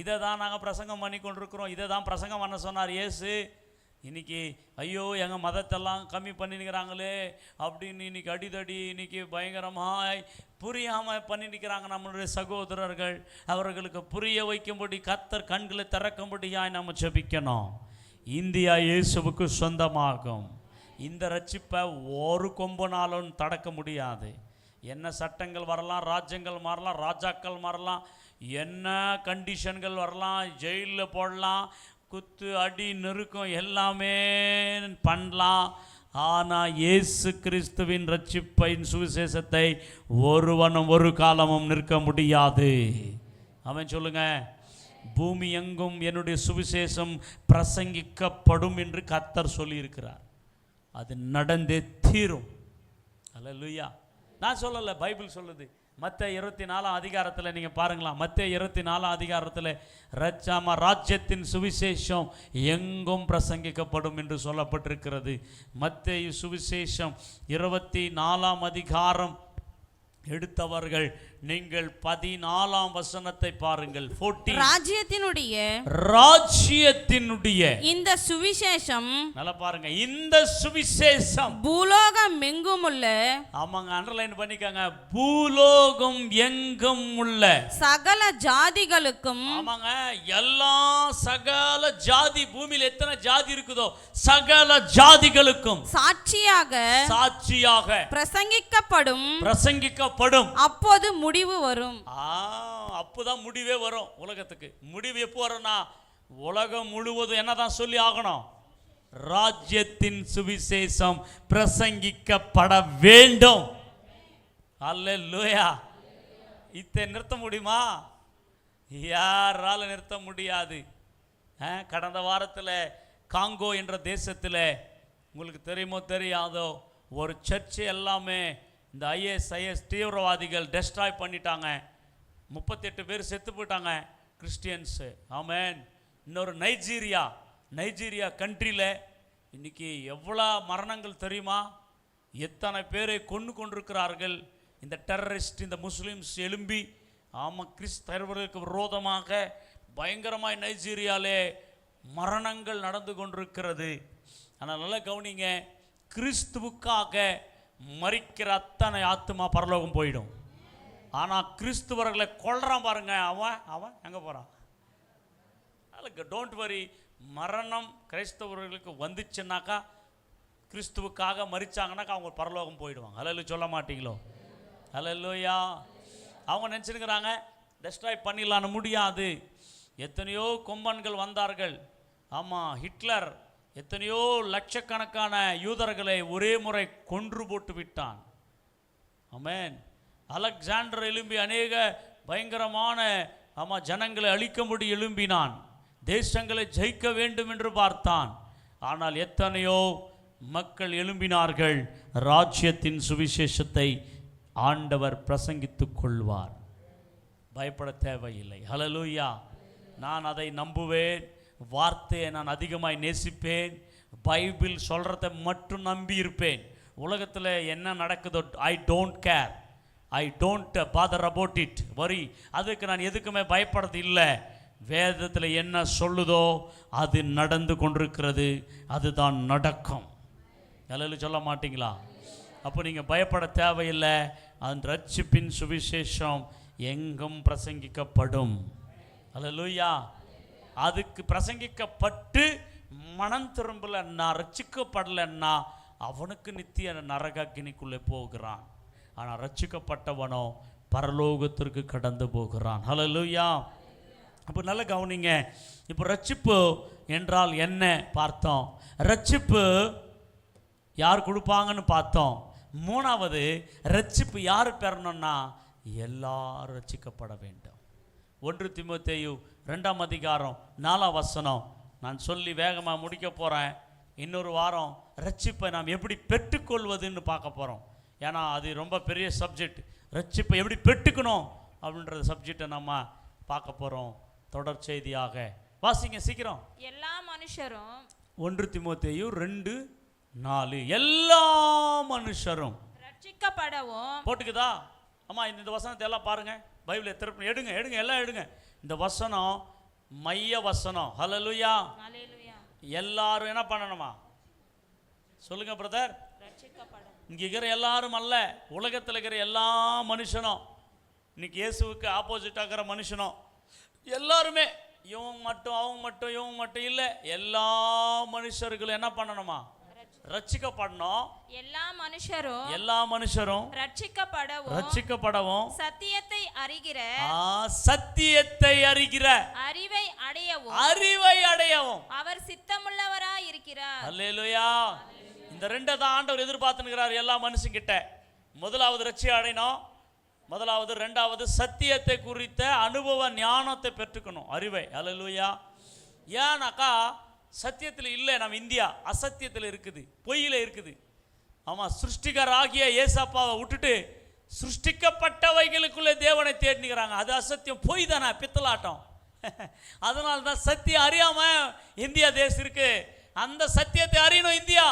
இதை தான் நாங்கள் பிரசங்கம் பண்ணி கொண்டிருக்கிறோம். இதை தான் பிரசங்கம் பண்ண சொன்னார் இயேசு. இன்னைக்கு ஐயோ எங்கள் மதத்தெல்லாம் கம்மி பண்ணிக்கிறாங்களே அப்படின்னு இன்னைக்கு அடிதடி, இன்னைக்கு பயங்கரமாய் புரியாமல் பண்ணி நிற்கிறாங்க நம்மளுடைய சகோதரர்கள். அவர்களுக்கு புரிய வைக்கும்படி கர்த்தர் கண்களை திறக்கும்படியாய் நம்ம ஜெபிக்கணும். இந்தியா இயேசுவுக்கு சொந்தமாகும். இந்த ரட்சிப்பை ஒரு கொம்புனாலும் தடுக்க முடியாது. என்ன சட்டங்கள் வரலாம், ராஜ்யங்கள் மாறலாம், ராஜாக்கள் மாறலாம், என்ன கண்டிஷன்கள் வரலாம், ஜெயிலில் போடலாம், குத்து அடி நெருக்கம் எல்லாமே பண்ணலாம். ஆனால் இயேசு கிறிஸ்துவின் ரட்சிப்பின் சுவிசேஷத்தை ஒருவனும் ஒரு காலமும் நிற்க முடியாது. அவன் சொல்லுங்க, பூமி எங்கும் என்னுடைய சுவிசேஷம் பிரசங்கிக்கப்படும் என்று கர்த்தர் சொல்லியிருக்கிறார். அது நடந்தே தீரும். அல்லேலூயா. நான் சொல்லலை, பைபிள் சொல்லுது. மத்தேயு 24 அதிகாரத்தில் நீங்கள் பாருங்களா, மத்தேயு 24 அதிகாரத்தில் ராஜ்யத்தின் சுவிசேஷம் எங்கும் பிரசங்கிக்கப்படும் என்று சொல்லப்பட்டிருக்கிறது. மத்தேயு சுவிசேஷம் 24 அதிகாரம் எடுத்தவர்கள் நீங்கள் 14 வசனத்தை பாருங்கள். 14. ராஜ்யத்தினுடைய இந்த சுவிசேஷம், நல்லா பாருங்க, இந்த சுவிசேஷம் பூலோகம் எங்கும் உள்ள, ஆமாங்க, அண்டர்லைன் பண்ணிக்கங்க, பூலோகம் எங்கும் உள்ள சகல ஜாதிகளுக்கும், ஆமாங்க, எல்லா சகல ஜாதி, பூமியில் எத்தனை ஜாதி இருக்குதோ சகல ஜாதிகளுக்கும் சாட்சியாக பிரசங்கிக்கப்படும். அப்போது முடிவு வரும். அப்போதான் முடிவே வரும் உலகத்துக்கு. முடிவு எப்போ வரும்னா, உலகம் முழுவதும் என்னதான் சொல்லி ஆகணும், ராஜ்யத்தின் சுவிசேஷம் பிரசங்கிக்கப்பட வேண்டும். அல்லேலூயா. இதை நிறுத்த முடியுமா? யாரால நிறுத்த முடியாது. கடந்த வாரத்தில் காங்கோ என்ற தேசத்தில் உங்களுக்கு தெரியுமோ தெரியாதோ ஒரு சர்ச்சு எல்லாமே இந்த IS தீவிரவாதிகள் டெஸ்ட்ராய் பண்ணிட்டாங்க. 38 பேர் செத்து போயிட்டாங்க கிறிஸ்டியன்ஸு. ஆமேன். இன்னொரு நைஜீரியா கண்ட்ரியில் இன்னைக்கு எவ்வளோ மரணங்கள் தெரியுமா? எத்தனை பேரை கொண்டிருக்கிறார்கள் இந்த டெரரிஸ்ட், இந்த முஸ்லீம்ஸ் எழும்பி. ஆமாம், கிறிஸ்தவர்களுக்கு விரோதமாக பயங்கரமாய் நைஜீரியாவிலே மரணங்கள் நடந்து கொண்டிருக்கிறது. ஆனால் நல்லா கவனிங்க, கிறிஸ்துவுக்காக மரிக்கிற அத்தனை ஆத்துமா பரலோகம் போயிடும். ஆனால் கிறிஸ்துவர்களை கொல்றான் பாருங்க, அவன் எங்கே போகிறான்? Don't worry. மரணம் கிறிஸ்தவர்களுக்கு வந்துச்சுன்னாக்கா, கிறிஸ்துவுக்காக மரிச்சாங்கன்னாக்கா அவங்க பரலோகம் போயிடுவாங்க. அல்லேலூயா சொல்ல மாட்டீங்களோ? அல்லேலூயா. அவங்க நினச்சிருக்கிறாங்க டெஸ்ட்ராய் பண்ணிடலான்னு. முடியாது. எத்தனையோ கொம்பன்கள் வந்தார்கள். ஆமாம், ஹிட்லர் எத்தனையோ லட்சக்கணக்கான யூதர்களை ஒரே முறை கொன்று போட்டு விட்டான். ஆமென். அலெக்சாண்டர் எழும்பி அநேக பயங்கரமான ஜனங்களை அழிக்கும்படி எழும்பினான். தேசங்களை ஜெயிக்க வேண்டும் என்று பார்த்தான். ஆனால் எத்தனையோ மக்கள் எழும்பினார்கள். ராஜ்யத்தின் சுவிசேஷத்தை ஆண்டவர் பிரசங்கித்துக் கொள்வார். பயப்பட தேவையில்லை. ஹல்லேலூயா. நான் அதை நம்புவேன். வார்த்தையை நான் அதிகமாய் நேசிப்பேன். பைபிள் சொல்கிறத மட்டும் நம்பி இருப்பேன். உலகத்தில் என்ன நடக்குதோ I don't care, I don't bother about it, வரி. அதுக்கு நான் எதுக்குமே பயப்படுறது இல்லை. வேதத்தில் என்ன சொல்லுதோ அது நடந்து கொண்டிருக்கிறது, அதுதான் நடக்கும். எல்லாம் சொல்ல மாட்டீங்களா? அப்போ நீங்கள் பயப்பட தேவையில்லை. அந்த ரட்சிப்பின் சுவிசேஷம் எங்கும் பிரசங்கிக்கப்படும். அல்லேலூயா. அதுக்கு பிரசங்கிக்கப்பட்டு மனம் திரும்பலன்னா, ரட்சிக்கப்படலைன்னா அவனுக்கு நித்திய நரக அக்கினிக்குள்ளே போகிறான். ஆனால் ரட்சிக்கப்பட்டவனோ பரலோகத்திற்கு கடந்து போகிறான். ஹல்லேலூயா. அப்போ நல்ல கவனிங்க. இப்போ ரட்சிப்பு என்றால் என்ன பார்த்தோம். ரட்சிப்பு யார் கொடுப்பாங்கன்னு பார்த்தோம். மூணாவது, ரட்சிப்பு யார் பெறணும்னா எல்லாரும் ரட்சிக்கப்பட வேண்டும். 1 தீமோத்தேயு 2 அதிகாரம் 4 வசனம். நான் சொல்லி வேகமாக முடிக்க போகிறேன். இன்னொரு வாரம் ரட்சிப்பை நாம் எப்படி பெற்றுக்கொள்வதுன்னு பார்க்க போகிறோம். ஏன்னா அது ரொம்ப பெரிய சப்ஜெக்ட். ரட்சிப்பை எப்படி பெற்றுக்கணும் அப்படின்ற சப்ஜெக்டை நம்ம பார்க்க போகிறோம் தொடர் செய்தியாக. வாசிங்க சீக்கிரம். எல்லா மனுஷரும் 1 தீமோத்தேயு 2:4 எல்லா மனுஷரும் ரட்சிக்கப்படவும். போட்டுக்குதா? அம்மா இந்த வசனத்தை எல்லாம் பாருங்க. பைபிளை திருப்பி எடுங்க எல்லாம் எடுங்க. இந்த வசனம் மைய வசனம். ஹல்லேலூயா. எல்லாரும் என்ன பண்ணணுமா சொல்லுங்க பிரதர்? இங்கே இருக்கிற எல்லாரும் அல்ல, உலகத்தில் இருக்கிற எல்லா மனுஷனும், இன்னைக்கு இயேசுவுக்கு ஆப்போசிட்டாக இருக்கிற மனுஷனும் எல்லாருமே, இவங்க மட்டும் அவங்க மட்டும் இவங்க மட்டும் இல்லை, எல்லா மனுஷர்களும் என்ன பண்ணணுமா? ரட்சிக்கப்படணும். எல்லா மனுஷரும் ரட்சிக்கப்படவும் சத்தியத்தை அறிகிற அறிவை அடையவும் அவர் சித்தமுள்ளவராய் இருக்கிறார். அல்லேலூயா. இந்த ரெண்டை தான் ஆண்டவர் எதிர்பார்த்துக்கிறார் எல்லா மனுஷங்கிட்ட. முதலாவது ரட்சியை அடையணும், முதலாவது. ரெண்டாவது சத்தியத்தை குறித்த அனுபவ ஞானத்தை பெற்றுக்கணும், அறிவை. அல்லேலூயா. ஏன்னாக்கா சத்தியத்தில் இல்லை, நம்ம இந்தியா அசத்தியத்தில் இருக்குது, பொய்யில் இருக்குது. ஆமாம், சிருஷ்டிகர் ஆகிய ஏசப்பாவை விட்டுட்டு சிருஷ்டிக்கப்பட்டவைகளுக்குள்ளே தேவனை தேடினுக்கிறாங்க. அது அசத்தியம், பொய் தானே, பித்தலாட்டம். அதனால தான் சத்தியம் அறியாம இந்தியா தேசம் இருக்கு. அந்த சத்தியத்தை அறியணும் இந்தியா.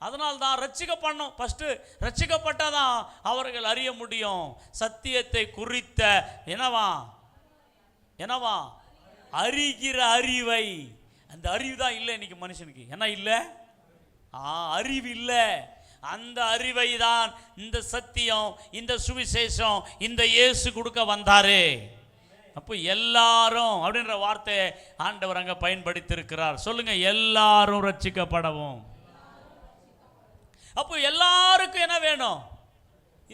அதனால தான் ரட்சிக்கப்படணும். ஃபஸ்ட்டு ரட்சிக்கப்பட்டாதான் அவர்கள் அறிய முடியும் சத்தியத்தை குறித்த என்னவா அறிகிற அறிவை. அந்த அறிவு தான் இல்லை இன்னைக்கு மனுஷனுக்கு. என்ன இல்லை? அறிவு இல்லை. அந்த அறிவை தான் இந்த சத்தியம், இந்த சுவிசேஷம், இந்த இயேசு கொடுக்க வந்தாரு. அப்போ எல்லாரும் அப்படின்ற வார்த்தையை ஆண்டவர் அங்கே பயன்படுத்தியிருக்கிறார். சொல்லுங்க, எல்லாரும் ரட்சிக்கப்படவும். அப்போ எல்லாருக்கும் என்ன வேணும்?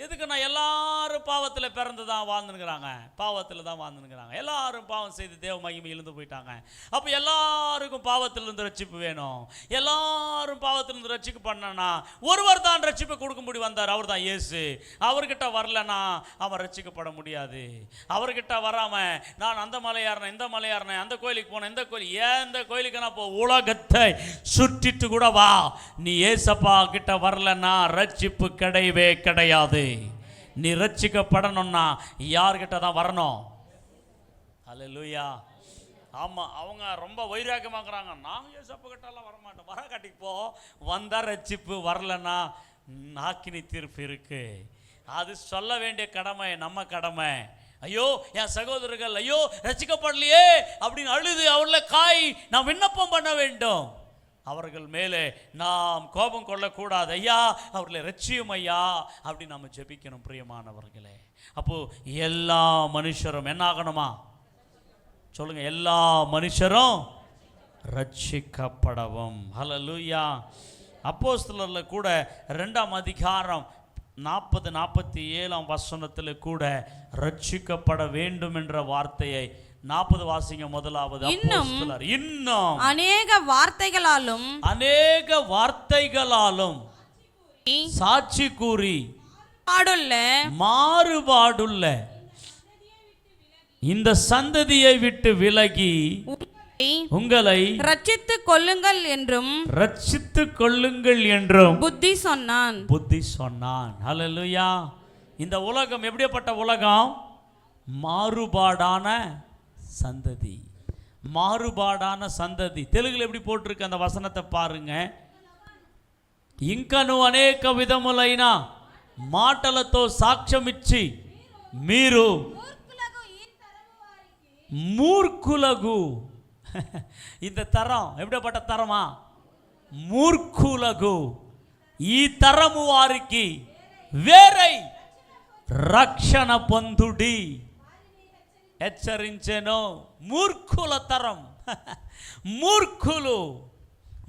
எதுக்குன்னா எல்லாரும் பாவத்தில் பிறந்து தான் வாழ்ந்துனுங்கிறாங்க, பாவத்தில் தான் வாழ்ந்துனுங்கிறாங்க. எல்லாரும் பாவம் செய்து தேவ மகிமை இழந்து போயிட்டாங்க. அப்போ எல்லாருக்கும் பாவத்திலிருந்து ரட்சிப்பு வேணும். எல்லாரும் பாவத்திலிருந்து ரட்சிப்பு பண்ணனா ஒருவர் தான் ரட்சிப்பை கொடுக்க முடியும் வந்தார், அவர் தான் இயேசு. அவர்கிட்ட வரலனா அவன் ரட்சிக்கப்பட முடியாது. அவர்கிட்ட வராமல் நான் அந்த மலையாறினேன், இந்த மலையாறினேன், அந்த கோயிலுக்கு போனேன், இந்த கோயில், இந்த கோயிலுக்கு நான் உலகத்தை சுற்றிட்டு கூட வா, நீ ஏசப்பா கிட்ட வரலன்னா ரட்சிப்பு கிடையவே கிடையாது. நீ ரட்சிக்கப்படணும்னா யார்கிட்ட தான் வரணும்? அல்லேலூயா. ஆமா, அவங்க ரொம்ப வைராக்கியமாக்குறாங்க. நான் ஏசப்பா கிட்டலாம் வரமாட்டேன். வர காட்டிக்கு போ, வந்தா ரட்சிப்பு, வரலன்னா ஆக்கினி தீர்ப்பு இருக்கு. அது சொல்ல வேண்டிய கடமை நம்ம கடமை. ஐயோ என் சகோதரர்கள் ஐயோ ரட்சிக்கப்படலையே அப்படின்னு அழுது அவர்களை நாம் விண்ணப்பம் பண்ண வேண்டும். அவர்கள் மேலே நாம் கோபம் கொள்ளக்கூடாது. ஐயா அவர்களை ரட்சியும் ஐயா அப்படின்னு நம்ம ஜெபிக்கணும் பிரியமானவர்களே. அப்போ எல்லா மனுஷரும் என்ன ஆகணுமா? சொல்லுங்க, எல்லா மனுஷரும் ரட்சிக்கப்படவும். ஹல்லேலூயா. அப்போஸ்தலர்ல கூட 2ஆம் அதிகாரம் 40-47 வசனத்தில் கூட ரட்சிக்கப்பட வேண்டும் என்ற வார்த்தையை 40 வாசிங்க முதலாவது. இன்னும் அநேக வார்த்தைகளாலும் சாட்சி கூறி மாறுபாடுள்ள இந்த சந்ததியை விட்டு விலகி உங்களை ரட்சித்துக் கொள்ளுங்கள் என்றும் புத்தி சொன்னான். ஹல்லேலூயா. இந்த உலகம் எப்படிப்பட்ட உலகம்? மாறுபாடான சந்ததி. மாறுபாடான சந்ததி. தெலுங்குல எப்படி போட்டிருக்கு அந்த வசனத்தை பாருங்க. ఇంకను అనేక విధములైన మాటలతో సాక్ష్యమిచ్చి మీరు మూర్ఖులకు, இந்த తరం எப்படிப்பட்ட తరమా? మూర్ఖులకు, ఈ తరము వారికి వేరై రక్షణ పొందుడి హెచ్చరించెను. మూర్ఖుల తరం.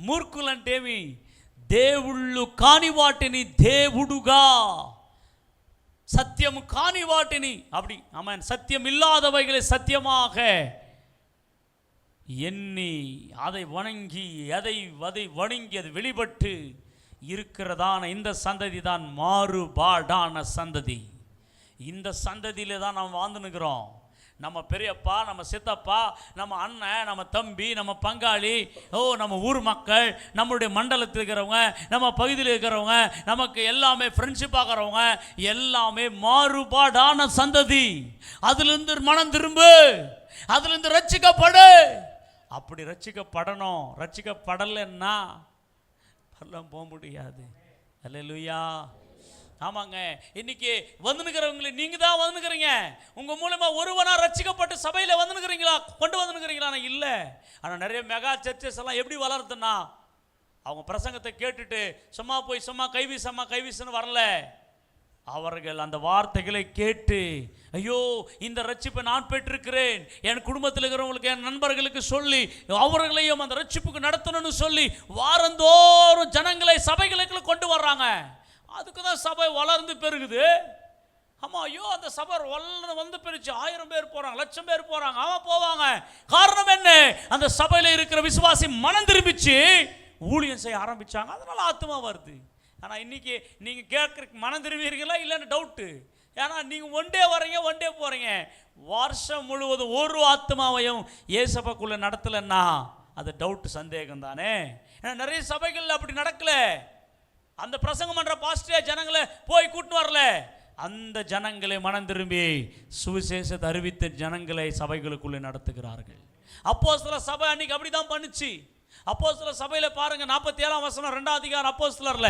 మూర్ఖులు అంటే ఏమి? దేవుళ్ళు కాని వాటిని దేవుడుగా, சத்தியம் காணி வாட்டினி அப்படி ஆமாம், சத்தியம் இல்லாதவைகளை சத்தியமாக எண்ணி அதை வணங்கி அதை வணங்கி அது வெளிப்பட்டு இருக்கிறதான இந்த சந்ததி தான் மாறுபாடான சந்ததி. இந்த சந்ததியில தான் நாம் வாழ்ந்துனுக்கிறோம். நம்ம பெரியப்பா, நம்ம சித்தப்பா, நம்ம அண்ணன், நம்ம தம்பி, நம்ம பங்காளி, நம்ம ஊர் மக்கள், நம்மளுடைய மண்டலத்தில் இருக்கிறவங்க, நம்ம பகுதியில் இருக்கிறவங்க, நமக்கு எல்லாமே ஃப்ரெண்ட்ஷிப் ஆகிறவங்க எல்லாமே மாறுபாடான சந்ததி. அதிலிருந்து மனம் திரும்பு, அதிலிருந்து ரட்சிக்கப்படு. அப்படி ரட்சிக்கப்படணும். ரட்சிக்கப்படலைன்னா பரலோகம் போக முடியாது. அல்லேலூயா. ஆமாங்க, இன்னைக்கு வந்துனுக்கிறவங்களை நீங்க தான் வந்துனுக்கிறீங்க. உங்க மூலமா ஒருவனா ரட்சிக்கப்பட்டு சபையில வந்துனுக்கிறீங்களா, கொண்டு வந்துனுக்கிறீங்களா? இல்லை. ஆனால் நிறைய மெகா சர்ச்சஸ் எல்லாம் எப்படி வளருதுன்னா, அவங்க பிரசங்கத்தை கேட்டுட்டு சும்மா போய் சும்மா கைவீசுன்னு வரல. அவர்கள் அந்த வார்த்தைகளை கேட்டு ஐயோ இந்த ரட்சிப்பை நான் பெற்றிருக்கிறேன், என் குடும்பத்தில் இருக்கிறவங்களுக்கு, என் நண்பர்களுக்கு சொல்லி அவர்களையும் அந்த ரட்சிப்புக்கு நடத்தணும்னு சொல்லி வாரந்தோறும் ஜனங்களை சபைகளுக்கு கொண்டு வர்றாங்க. அதுக்கு தான் சபை வளர்ந்து பெருகுது. ஆமாம், ஐயோ அந்த சபை வந்து பெருச்சு 1000 பேர் போகிறாங்க, 1,00,000 பேர் போகிறாங்க. அவன் போவாங்க. காரணம் என்ன? அந்த சபையில் இருக்கிற விசுவாசி மனம் திரும்பிச்சு ஊழியம் செய்ய ஆரம்பித்தாங்க. அதனால் ஆத்மா வருது. ஆனால் இன்றைக்கி நீங்கள் கேட்குறக்கு மனம் திரும்புவீர்களா இல்லைன்னு டவுட்டு. ஏன்னா நீங்கள் ஒன் டே வரீங்க, ஒன் டே போகிறீங்க. வருஷம் முழுவதும் ஒரு ஆத்மாவையும் ஏசப்பாக்குள்ளே நடத்தலைன்னா அது டவுட்டு, சந்தேகம் தானே. ஏன்னா நிறைய சபைகள் அப்படி நடக்கலை. அந்த பிரசங்கம் பண்ணுற பாஸ்டரே ஜனங்களை போய் கூட்டின்னு வரல. அந்த ஜனங்களை மனம் திரும்பி சுவிசேஷத்தை அறிவித்த ஜனங்களை சபைகளுக்குள்ளே நடத்துகிறார்கள். அப்போஸ்தலர் சபை அன்னைக்கு அப்படிதான் பண்ணுச்சு. அப்போஸ்தலர் சபையில பாருங்க 47ஆம் வசனம் 2ஆம் அதிகாரம் அப்போஸ்தலர்ல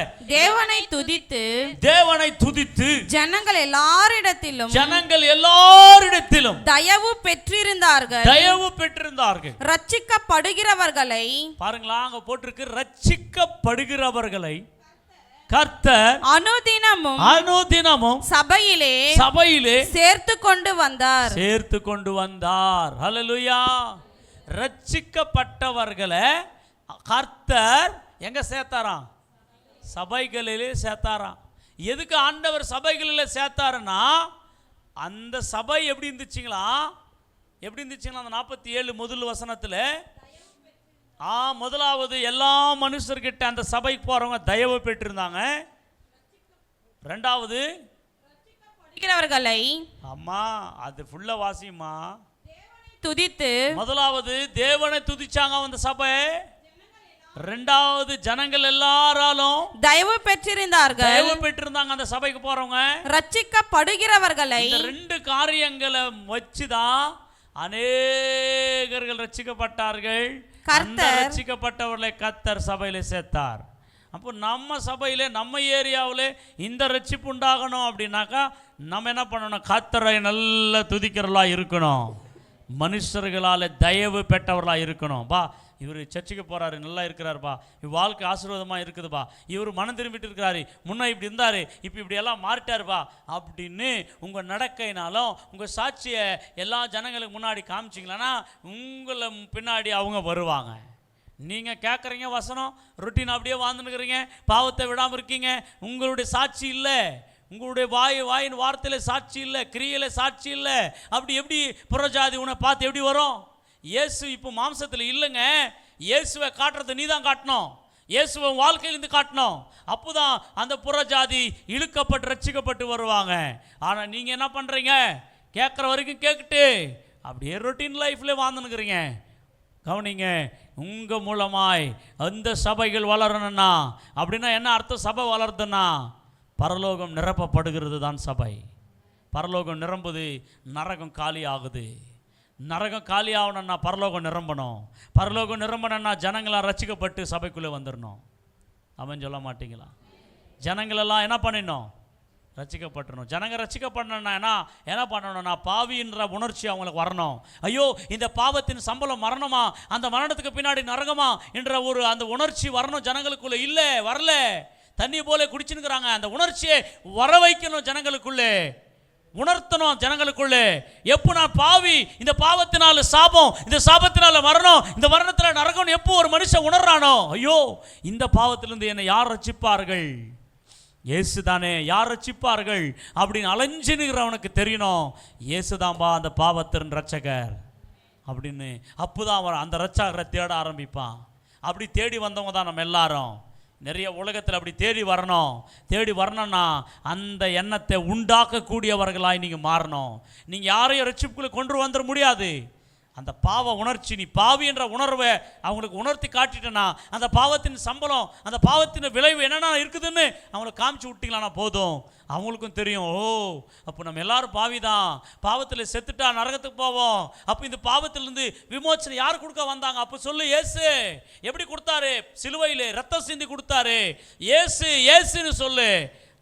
தேவனை துதித்து ஜனங்கள் எல்லாரிடத்திலும் தயவு பெற்றிருந்தார்கள். ரட்சிக்கப்படுகிறவர்களை பாருங்களா, அங்க போட்டிருக்கு ரட்சிக்கப்படுகிறவர்களை கர்த்தர் அனுதினமும் சபையிலே சேர்த்து கொண்டு வந்தார். ஹல்லேலூயா. ரட்சிக்கப்பட்டவர்களை கர்த்தர் எங்க சேர்த்தாராம்? சபைகளிலே சேர்த்தாராம். எதுக்கு ஆண்டவர் சபைகளிலே சேர்த்தாருன்னா, அந்த சபை எப்படி இருந்துச்சுங்களா அந்த 47 முதல் வசனத்துல முதலாவது எல்லா மனுஷர்கிட்ட அந்த சபைக்கு போறவங்க தயவு பெற்றிருந்தாங்க. ரெண்டாவது அம்மா அது ஃபுல்லா வாசியுமா துதித்து, முதலாவது தேவனை துதிச்சாங்க அந்த சபை. ரெண்டாவது ஜனங்கள் எல்லாராலும் தயவு பெற்றிருந்தாங்க அந்த சபைக்கு போறவங்க. ரட்சிக்கப்படுகிறவர்களை இந்த ரெண்டு காரியங்களை வச்சுதான் அநேகர்கள் ரட்சிக்கப்பட்டார்கள். அந்த ரட்சிக்கப்பட்டவர்களை கர்த்தர் சபையில சேர்த்தார். அப்போ நம்ம சபையிலே நம்ம ஏரியாவிலே இந்த ரட்சிப்பு உண்டாகணும் அப்படின்னாக்கா நம்ம என்ன பண்ணணும்? கர்த்தரை நல்லா துதிக்கிறவர்களா இருக்கணும், மனுஷர்களால் தயவு பெற்றவர்களா இருக்கணும். பா இவர் சர்ச்சுக்கு போறாரு, நல்லா இருக்கிறாருப்பா, இவ் வாழ்க்கை ஆசீர்வாதமாக இருக்குதுப்பா, இவர் மனம் திரும்பிட்டு இருக்கிறாரு, முன்ன இப்படி இருந்தாரு, இப்போ இப்படி எல்லாம் மாறிட்டாருப்பா அப்படின்னு உங்கள் நடக்கைனாலும் உங்கள் சாட்சியை எல்லா ஜனங்களுக்கு முன்னாடி காமிச்சிங்களன்னா உங்களை பின்னாடி அவங்க வருவாங்க. நீங்கள் கேட்குறீங்க வசனம், ரொட்டீன் அப்படியே வாழ்ந்துன்னுக்கிறீங்க, பாவத்தை விடாமல் இருக்கீங்க, உங்களுடைய சாட்சி இல்லை, உங்களுடைய வாயின் வார்த்தையில் சாட்சி இல்லை, கிரியையில் சாட்சி இல்லை, அப்படி எப்படி புறஜாதி உன்னை பார்த்து எப்படி வரும்? இயேசு இப்போ மாம்சத்தில் இல்லைங்க. இயேசுவை காட்டுறது நீ தான் காட்டணும், இயேசுவை வாழ்க்கையிலிருந்து காட்டணும். அப்போதான் அந்த புறஜாதி இழுக்கப்பட்டு ரட்சிக்கப்பட்டு வருவாங்க. ஆனால் நீங்கள் என்ன பண்ணுறீங்க? கேட்குற வரைக்கும் கேட்குட்டு அப்படியே ரொட்டீன் லைஃப்ல வாழ்ந்துன்னுக்கிறீங்க. கவனிங்க, உங்கள் மூலமாய் அந்த சபைகள் வளரணும்னா அப்படின்னா என்ன அர்த்தம்? சபை வளருதுன்னா பரலோகம் நிரப்பப்படுகிறது தான் சபை. பரலோகம் நிரம்புது, நரகம் காலி ஆகுது. நரகம் காலி ஆகணும்னா பரலோகம் நிரம்பணும். பரலோகம் நிரம்பணும்னா ஜனங்களாம் ரட்சிக்கப்பட்டு சபைக்குள்ளே வந்துடணும். அவன் சொல்ல மாட்டீங்களா? ஜனங்களெல்லாம் என்ன பண்ணிடணும்? ரட்சிக்கப்பட்டணும். ஜனங்க ரட்சிக்கப்படணும்னா என்ன பண்ணணும்னா பாவின்ற உணர்ச்சி அவங்களுக்கு வரணும். ஐயோ இந்த பாவத்தின் சம்பளம் மரணமா, அந்த மரணத்துக்கு பின்னாடி நரகமா என்ற ஒரு அந்த உணர்ச்சி வரணும் ஜனங்களுக்குள்ளே. இல்லை, வரல, தண்ணி போல குடிச்சுன்னுக்குறாங்க. அந்த உணர்ச்சியை வர வைக்கணும் ஜனங்களுக்குள்ளே, உணர்த்தணும் ஜனங்களுக்குள்ளே. எப்போ நான் பாவி, இந்த பாவத்தினால சாபம், இந்த சாபத்தினால மரணம், இந்த மரணத்தில் நரகம் எப்போ ஒரு மனுஷன் உணர்றானோ, ஐயோ இந்த பாவத்திலிருந்து என்னை யார் ரட்சிப்பார்கள்? இயேசு தானே, யார் ரட்சிப்பார்கள் அப்படின்னு அலைஞ்சுனுங்கிறவனுக்கு தெரியணும், இயேசுதான்பா அந்த பாவத்தின் ரட்சகர் அப்படின்னு. அப்போதான் அவன் அந்த ரட்சகரை தேட ஆரம்பிப்பான். அப்படி தேடி வந்தவங்க தான் நம்ம எல்லாரும். நிறைய உலகத்தில் அப்படி தேடி வரணும்னா அந்த எண்ணத்தை உண்டாக்கக்கூடியவர்களாய் நீங்கள் மாறணும். நீங்கள் யாரையும் ரட்சிப்புக்குள்ளே கொண்டு வந்துட முடியாது. அந்த பாவ உணர்ச்சி, நீ பாவி என்ற உணர்வை அவங்களுக்கு உணர்த்தி காட்டிட்டேன்னா அந்த பாவத்தின் சம்பளம், அந்த பாவத்தின் விளைவு என்னென்ன இருக்குதுன்னு அவங்களுக்கு காமிச்சு விட்டீங்களானா போதும், அவங்களுக்கும் தெரியும். ஓ அப்போ நம்ம எல்லாரும் பாவி தான், பாவத்தில் செத்துட்டா நரகத்துக்கு போவோம். அப்போ இந்த பாவத்திலிருந்து விமோச்சனை யார் கொடுக்க வந்தாங்க? அப்போ சொல்லு, இயேசு. எப்படி கொடுத்தாரு? சிலுவையில் ரத்தம் சிந்தி கொடுத்தாரு. இயேசுன்னு சொல்லு.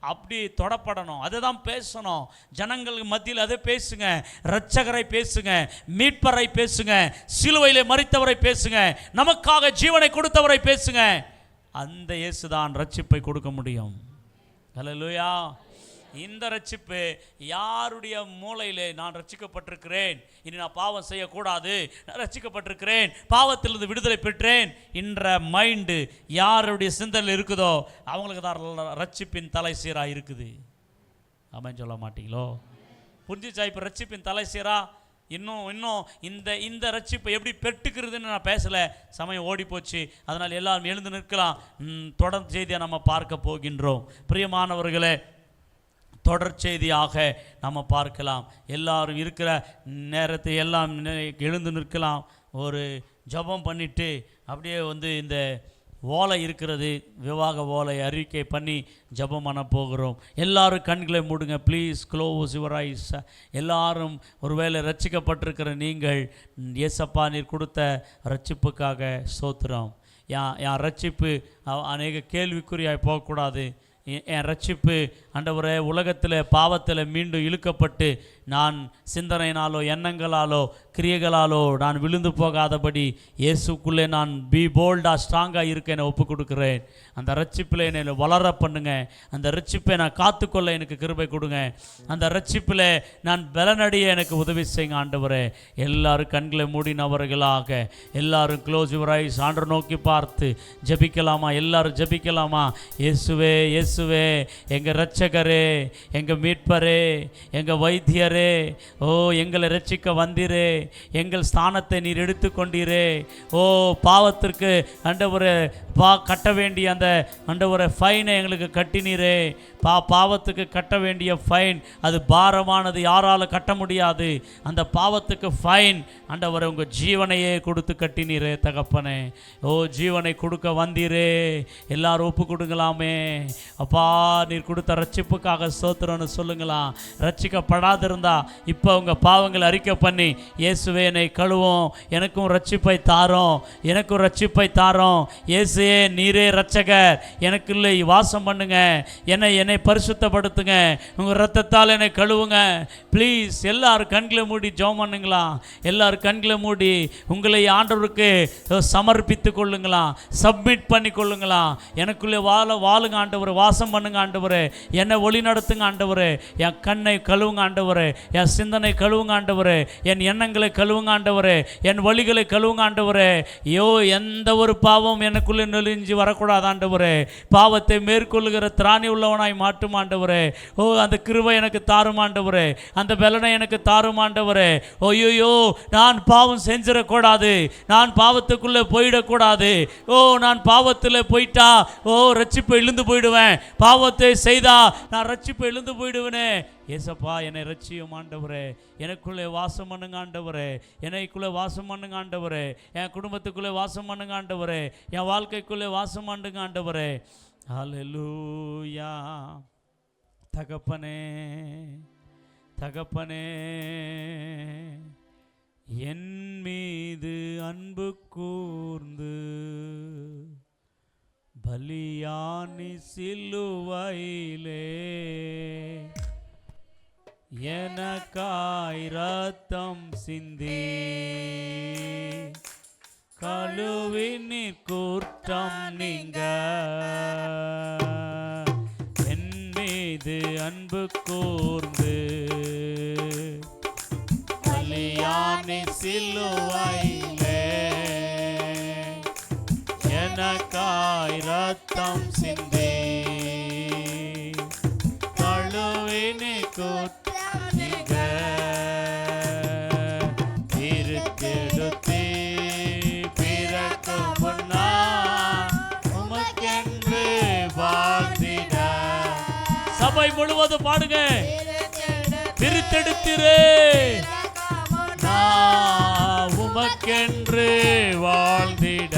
அப்படி தொடப்படணும், அதை தான் பேசணும். ஜனங்களுக்கு மத்தியில் அதை பேசுங்க. இரட்சகரை பேசுங்க, மீட்பரை பேசுங்க, சிலுவையிலே மரித்தவரை பேசுங்க, நமக்காக ஜீவனை கொடுத்தவரை பேசுங்க. அந்த இயேசு தான் ரட்சிப்பை கொடுக்க முடியும். ஹல்லேலூயா. இந்த ரட்சிப்பு யாருடைய மூளையிலே நான் ரட்சிக்கப்பட்டிருக்கிறேன், இனி நான் பாவம் செய்யக்கூடாது, நான் ரட்சிக்கப்பட்டிருக்கிறேன், பாவத்திலிருந்து விடுதலை பெற்றேன் என்ற மைண்டு யாருடைய சிந்தனையில் இருக்குதோ அவங்களுக்கு தான் ரட்சிப்பின் தலை சீராக இருக்குது. ஆமென் சொல்ல மாட்டீங்களோ? புரிஞ்சுச்சா? இப்போ ரட்சிப்பின் தலை சீரா இன்னும் இந்த ரட்சிப்பை எப்படி பெற்றுக்கிறதுன்னு நான் பேசலை, சமயம் ஓடி போச்சு. அதனால் எல்லாரும் எழுந்து நிற்கலாம். தொடர் செய்தியை நம்ம பார்க்க போகின்றோம். பிரியமானவர்களே, தொடர் செய்தியாக நம்ம பார்க்கலாம். எல்லாரும் இருக்கிற நேரத்தை எல்லாம் எழுந்து நிற்கலாம். ஒரு ஜெபம் பண்ணிவிட்டு அப்படியே இந்த ஓலை இருக்கிறது. விவாக ஓலை அறிக்கை பண்ணி ஜெபம் பண்ண போகிறோம். எல்லாரும் கண்களை மூடுங்க ப்ளீஸ். Close your eyes. எல்லாரும் ஒருவேளை ரட்சிக்கப்பட்டிருக்கிற நீங்கள், ஏசப்பா நீர் கொடுத்த ரட்சிப்புக்காக ஸ்தோத்திரம். என் ரட்சிப்பு அநேக கேள்விக்குறியாய் போகக்கூடாது. என் ரட்சிப்பு ஆண்டவரே உலகத்தில் பாவத்தில் மீண்டும் இழுக்கப்பட்டு நான் சிந்தனையினாலோ எண்ணங்களாலோ கிரியைகளாலோ நான் விழுந்து போகாதபடி இயேசுக்குள்ளே நான் போல்டாக ஸ்ட்ராங்காக இருக்க என்னை ஒப்பு கொடுக்குறேன். அந்த ரட்சிப்பில் என்னை வளர பண்ணுங்க. அந்த ரட்சிப்பை நான் காத்துக்கொள்ள எனக்கு கிருபை கொடுங்க. அந்த ரட்சிப்பில் நான் பலனடைய எனக்கு உதவி செய்யுங்க ஆண்டவரே. எல்லாரும் கண்களை மூடினவர்களாக எல்லாரும் க்ளோஸ் யுவர் ஐஸ். ஆண்டவர் நோக்கி பார்த்து ஜெபிக்கலாமா? எல்லாரும் ஜெபிக்கலாமா? இயேசுவே இயேசுவே, எங்கள் இரட்சகரே, எங்கள் மீட்பரே, எங்கள் வைத்தியரே, ஓ எங்களை ரட்சிக்க வந்தீரே, எங்கள் ஸ்தானத்தை நீர் எடுத்துக்கொண்டீரே. ஓ பாவத்திற்கு ஆண்டவரே கட்ட வேண்டிய அந்த ஆண்டவரே ஃபைனை எங்களுக்கு கட்டினீரே. பாவத்துக்கு கட்ட வேண்டிய ஃபைன் அது பாரமானது, யாரால் கட்ட முடியாது. அந்த பாவத்துக்கு ஃபைன் ஆண்டவரே உங்கள் ஜீவனையே கொடுத்து கட்டினீரே தகப்பனே. ஓ ஜீவனை கொடுக்க வந்தீரே. எல்லாரும் ஒப்பு கொடுங்களாமே. அப்பா நீர் கொடுத்த ரட்சிப்புக்காக ஸ்தோத்திரம்னு சொல்லுங்களாம். ரட்சிக்கப்படாதிருந்தா இப்போ உங்கள் பாவங்களை அறிக்கை பண்ணி, இயேசுவே என்னை கழுவும், எனக்கும் ரட்சிப்பை தாரோம், எனக்கும் ரட்சிப்பை தாரோம். இயேசுவே நீரே ரட்சகர், எனக்குள்ளே வாசம் பண்ணுங்க, என்னை பரிசுத்தப்படுத்துங்க, உங்கள் ரத்தத்தால் என்னை கழுவுங்க ப்ளீஸ். எல்லாரும் கண்களை மூடி ஜெபம் பண்ணுங்களா? எல்லாரும் கண்களை மூடி உங்களை ஆண்டவருக்கு சமர்ப்பித்து கொள்ளுங்களா, சப்மிட் பண்ணி கொள்ளுங்களா. எனக்குள்ளே வாழுங்க ஆண்டவரே, வாசம் பண்ணுங்க ஆண்டவரே, என்னை ஒளி நடத்துங்க ஆண்டவரே, என் கண்ணை கழுவுங்க ஆண்டவரே, என் சிந்தனை கழுவுங்க ஆண்டவரே, என் எண்ணங்களை கழுவுங்க ஆண்டவரே, என் வழிகளை கழுவுங்க ஆண்டவரே. ஐயோ எந்த ஒரு பாவம் எனக்குள்ளே நெளிஞ்சு வரக்கூடாது ஆண்டவரே. பாவத்தை மேற்கொள்ளுகிற திராணி உள்ளவனாய் மாற்றும் ஆண்டவரே. ஓ அந்த கிருபை எனக்கு தாரும் ஆண்டவரே, அந்த பலனை எனக்கு தாரும் ஆண்டவரே. ஓய்யோ நான் பாவம் செஞ்சிடக்கூடாது, நான் பாவத்துக்குள்ளே போயிடக்கூடாது. ஓ நான் பாவத்தில் போயிட்டா ஓ ரட்சிப்பை இழுந்து போயிடுவேன். பாவத்தை செய்தா நான் ரட்சிப்பை இழுந்து போயிடுவேனே. ஏசப்பா என்னை ரட்சியும் ஆண்டவரே, எனக்குள்ளே வாசம் பண்ணுங்க ஆண்டவரே, எனக்குள்ளே வாசம் பண்ணுங்க ஆண்டவரே, என் குடும்பத்துக்குள்ளே வாசம் பண்ணுங்க ஆண்டவரே, என் வாழ்க்கைக்குள்ளே வாசம் பண்ணுங்க ஆண்டவரே. ஹல்லேலூயா. தகப்பனே தகப்பனே, என் மீது அன்பு கூர்ந்து பலியானி சிலுவையிலே எனக்காய் ரத்தம் சிந்தி கழுவின் குற்றம் நீங்க, என் மீது அன்பு கூர்ந்து பலியானி சிலுவையிலே எனக்காய் ரத்தம் சிந்தி கழுவின் குற்றம் திருக்கெடுத்தி பிறக்கும் முன்னா உமக்கென்று வாழ்ந்திட. சபை முழுவதும் பாடுங்க. பிரித்தெடுத்திரே நான் உமக்கென்று வாழ்ந்திட,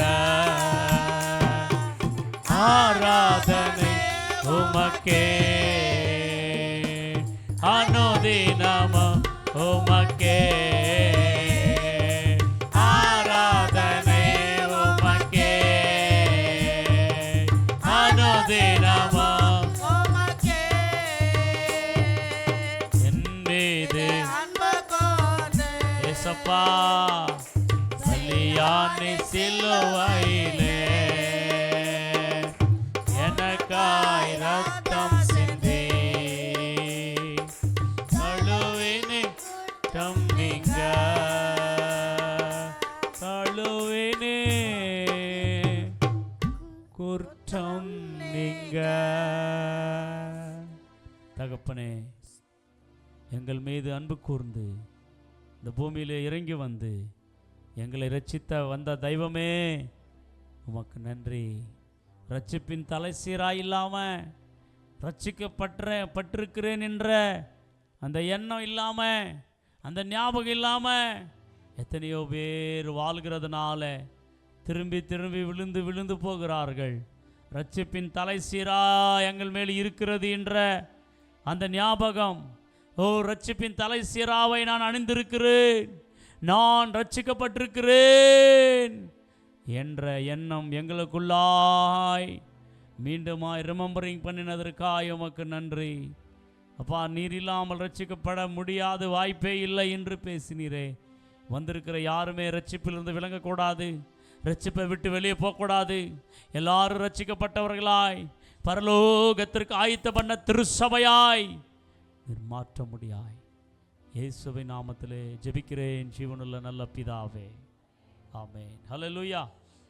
ஆராதனை உமக்கே, அனுதினமும் உமக்கே, ஆராதனை உமக்கே, அனுதினமும் உமக்கே. என் மீது ஏசப்பா பலியானி சிலுவையிலே எனக்காய் ரத்தம் சிந்தி கழுவினி நீங்க, கழுவினி குற்றம் நீங்க. தகப்பனே எங்கள் மீது அன்பு கூர்ந்து இந்த பூமியிலே இறங்கி வந்து எங்களை ரட்சித்த வந்த தெய்வமே உமக்கு நன்றி. ரட்சிப்பின் தலை சீராய் இல்லாமல் ரட்சிக்கப்பட்டிருக்கிறேன் என்ற அந்த எண்ணம் இல்லாமல், அந்த ஞாபகம் இல்லாமல் எத்தனையோ பேர் வாழ்கிறதுனால திரும்பி திரும்பி விழுந்து விழுந்து போகிறார்கள். ரட்சிப்பின் தலை சீரா எங்கள் மேல் இருக்கிறது என்ற அந்த ஞாபகம், ஓ ரட்சிப்பின் தலை சீராவை நான் அணிந்திருக்கிறேன், நான் ரட்சிக்கப்பட்டிருக்கிறேன் என்ற எண்ணம் எங்களுக்குள்ளாய் மீண்டுமாய் ரிமெம்பரிங் பண்ணினதற்காக உமக்கு நன்றி. அப்பா, நீர் இல்லாமல் ரட்சிக்கப்பட முடியாது, வாய்ப்பே இல்லை என்று பேசினீரே. வந்திருக்கிற யாருமே ரட்சிப்பிலிருந்து விளங்கக்கூடாது, ரட்சிப்பை விட்டு வெளியே போகக்கூடாது. எல்லாரும் ரட்சிக்கப்பட்டவர்களாய் பரலோகத்திற்கு ஆயத்த பண்ண திருச்சபையாய் நீர் மாற்ற முடியாய். இயேசுவின் நாமத்திலே ஜெபிக்கிறேன் ஜீவனுள்ள நல்ல பிதாவே, ஆமென். ஹல்லேலூயா.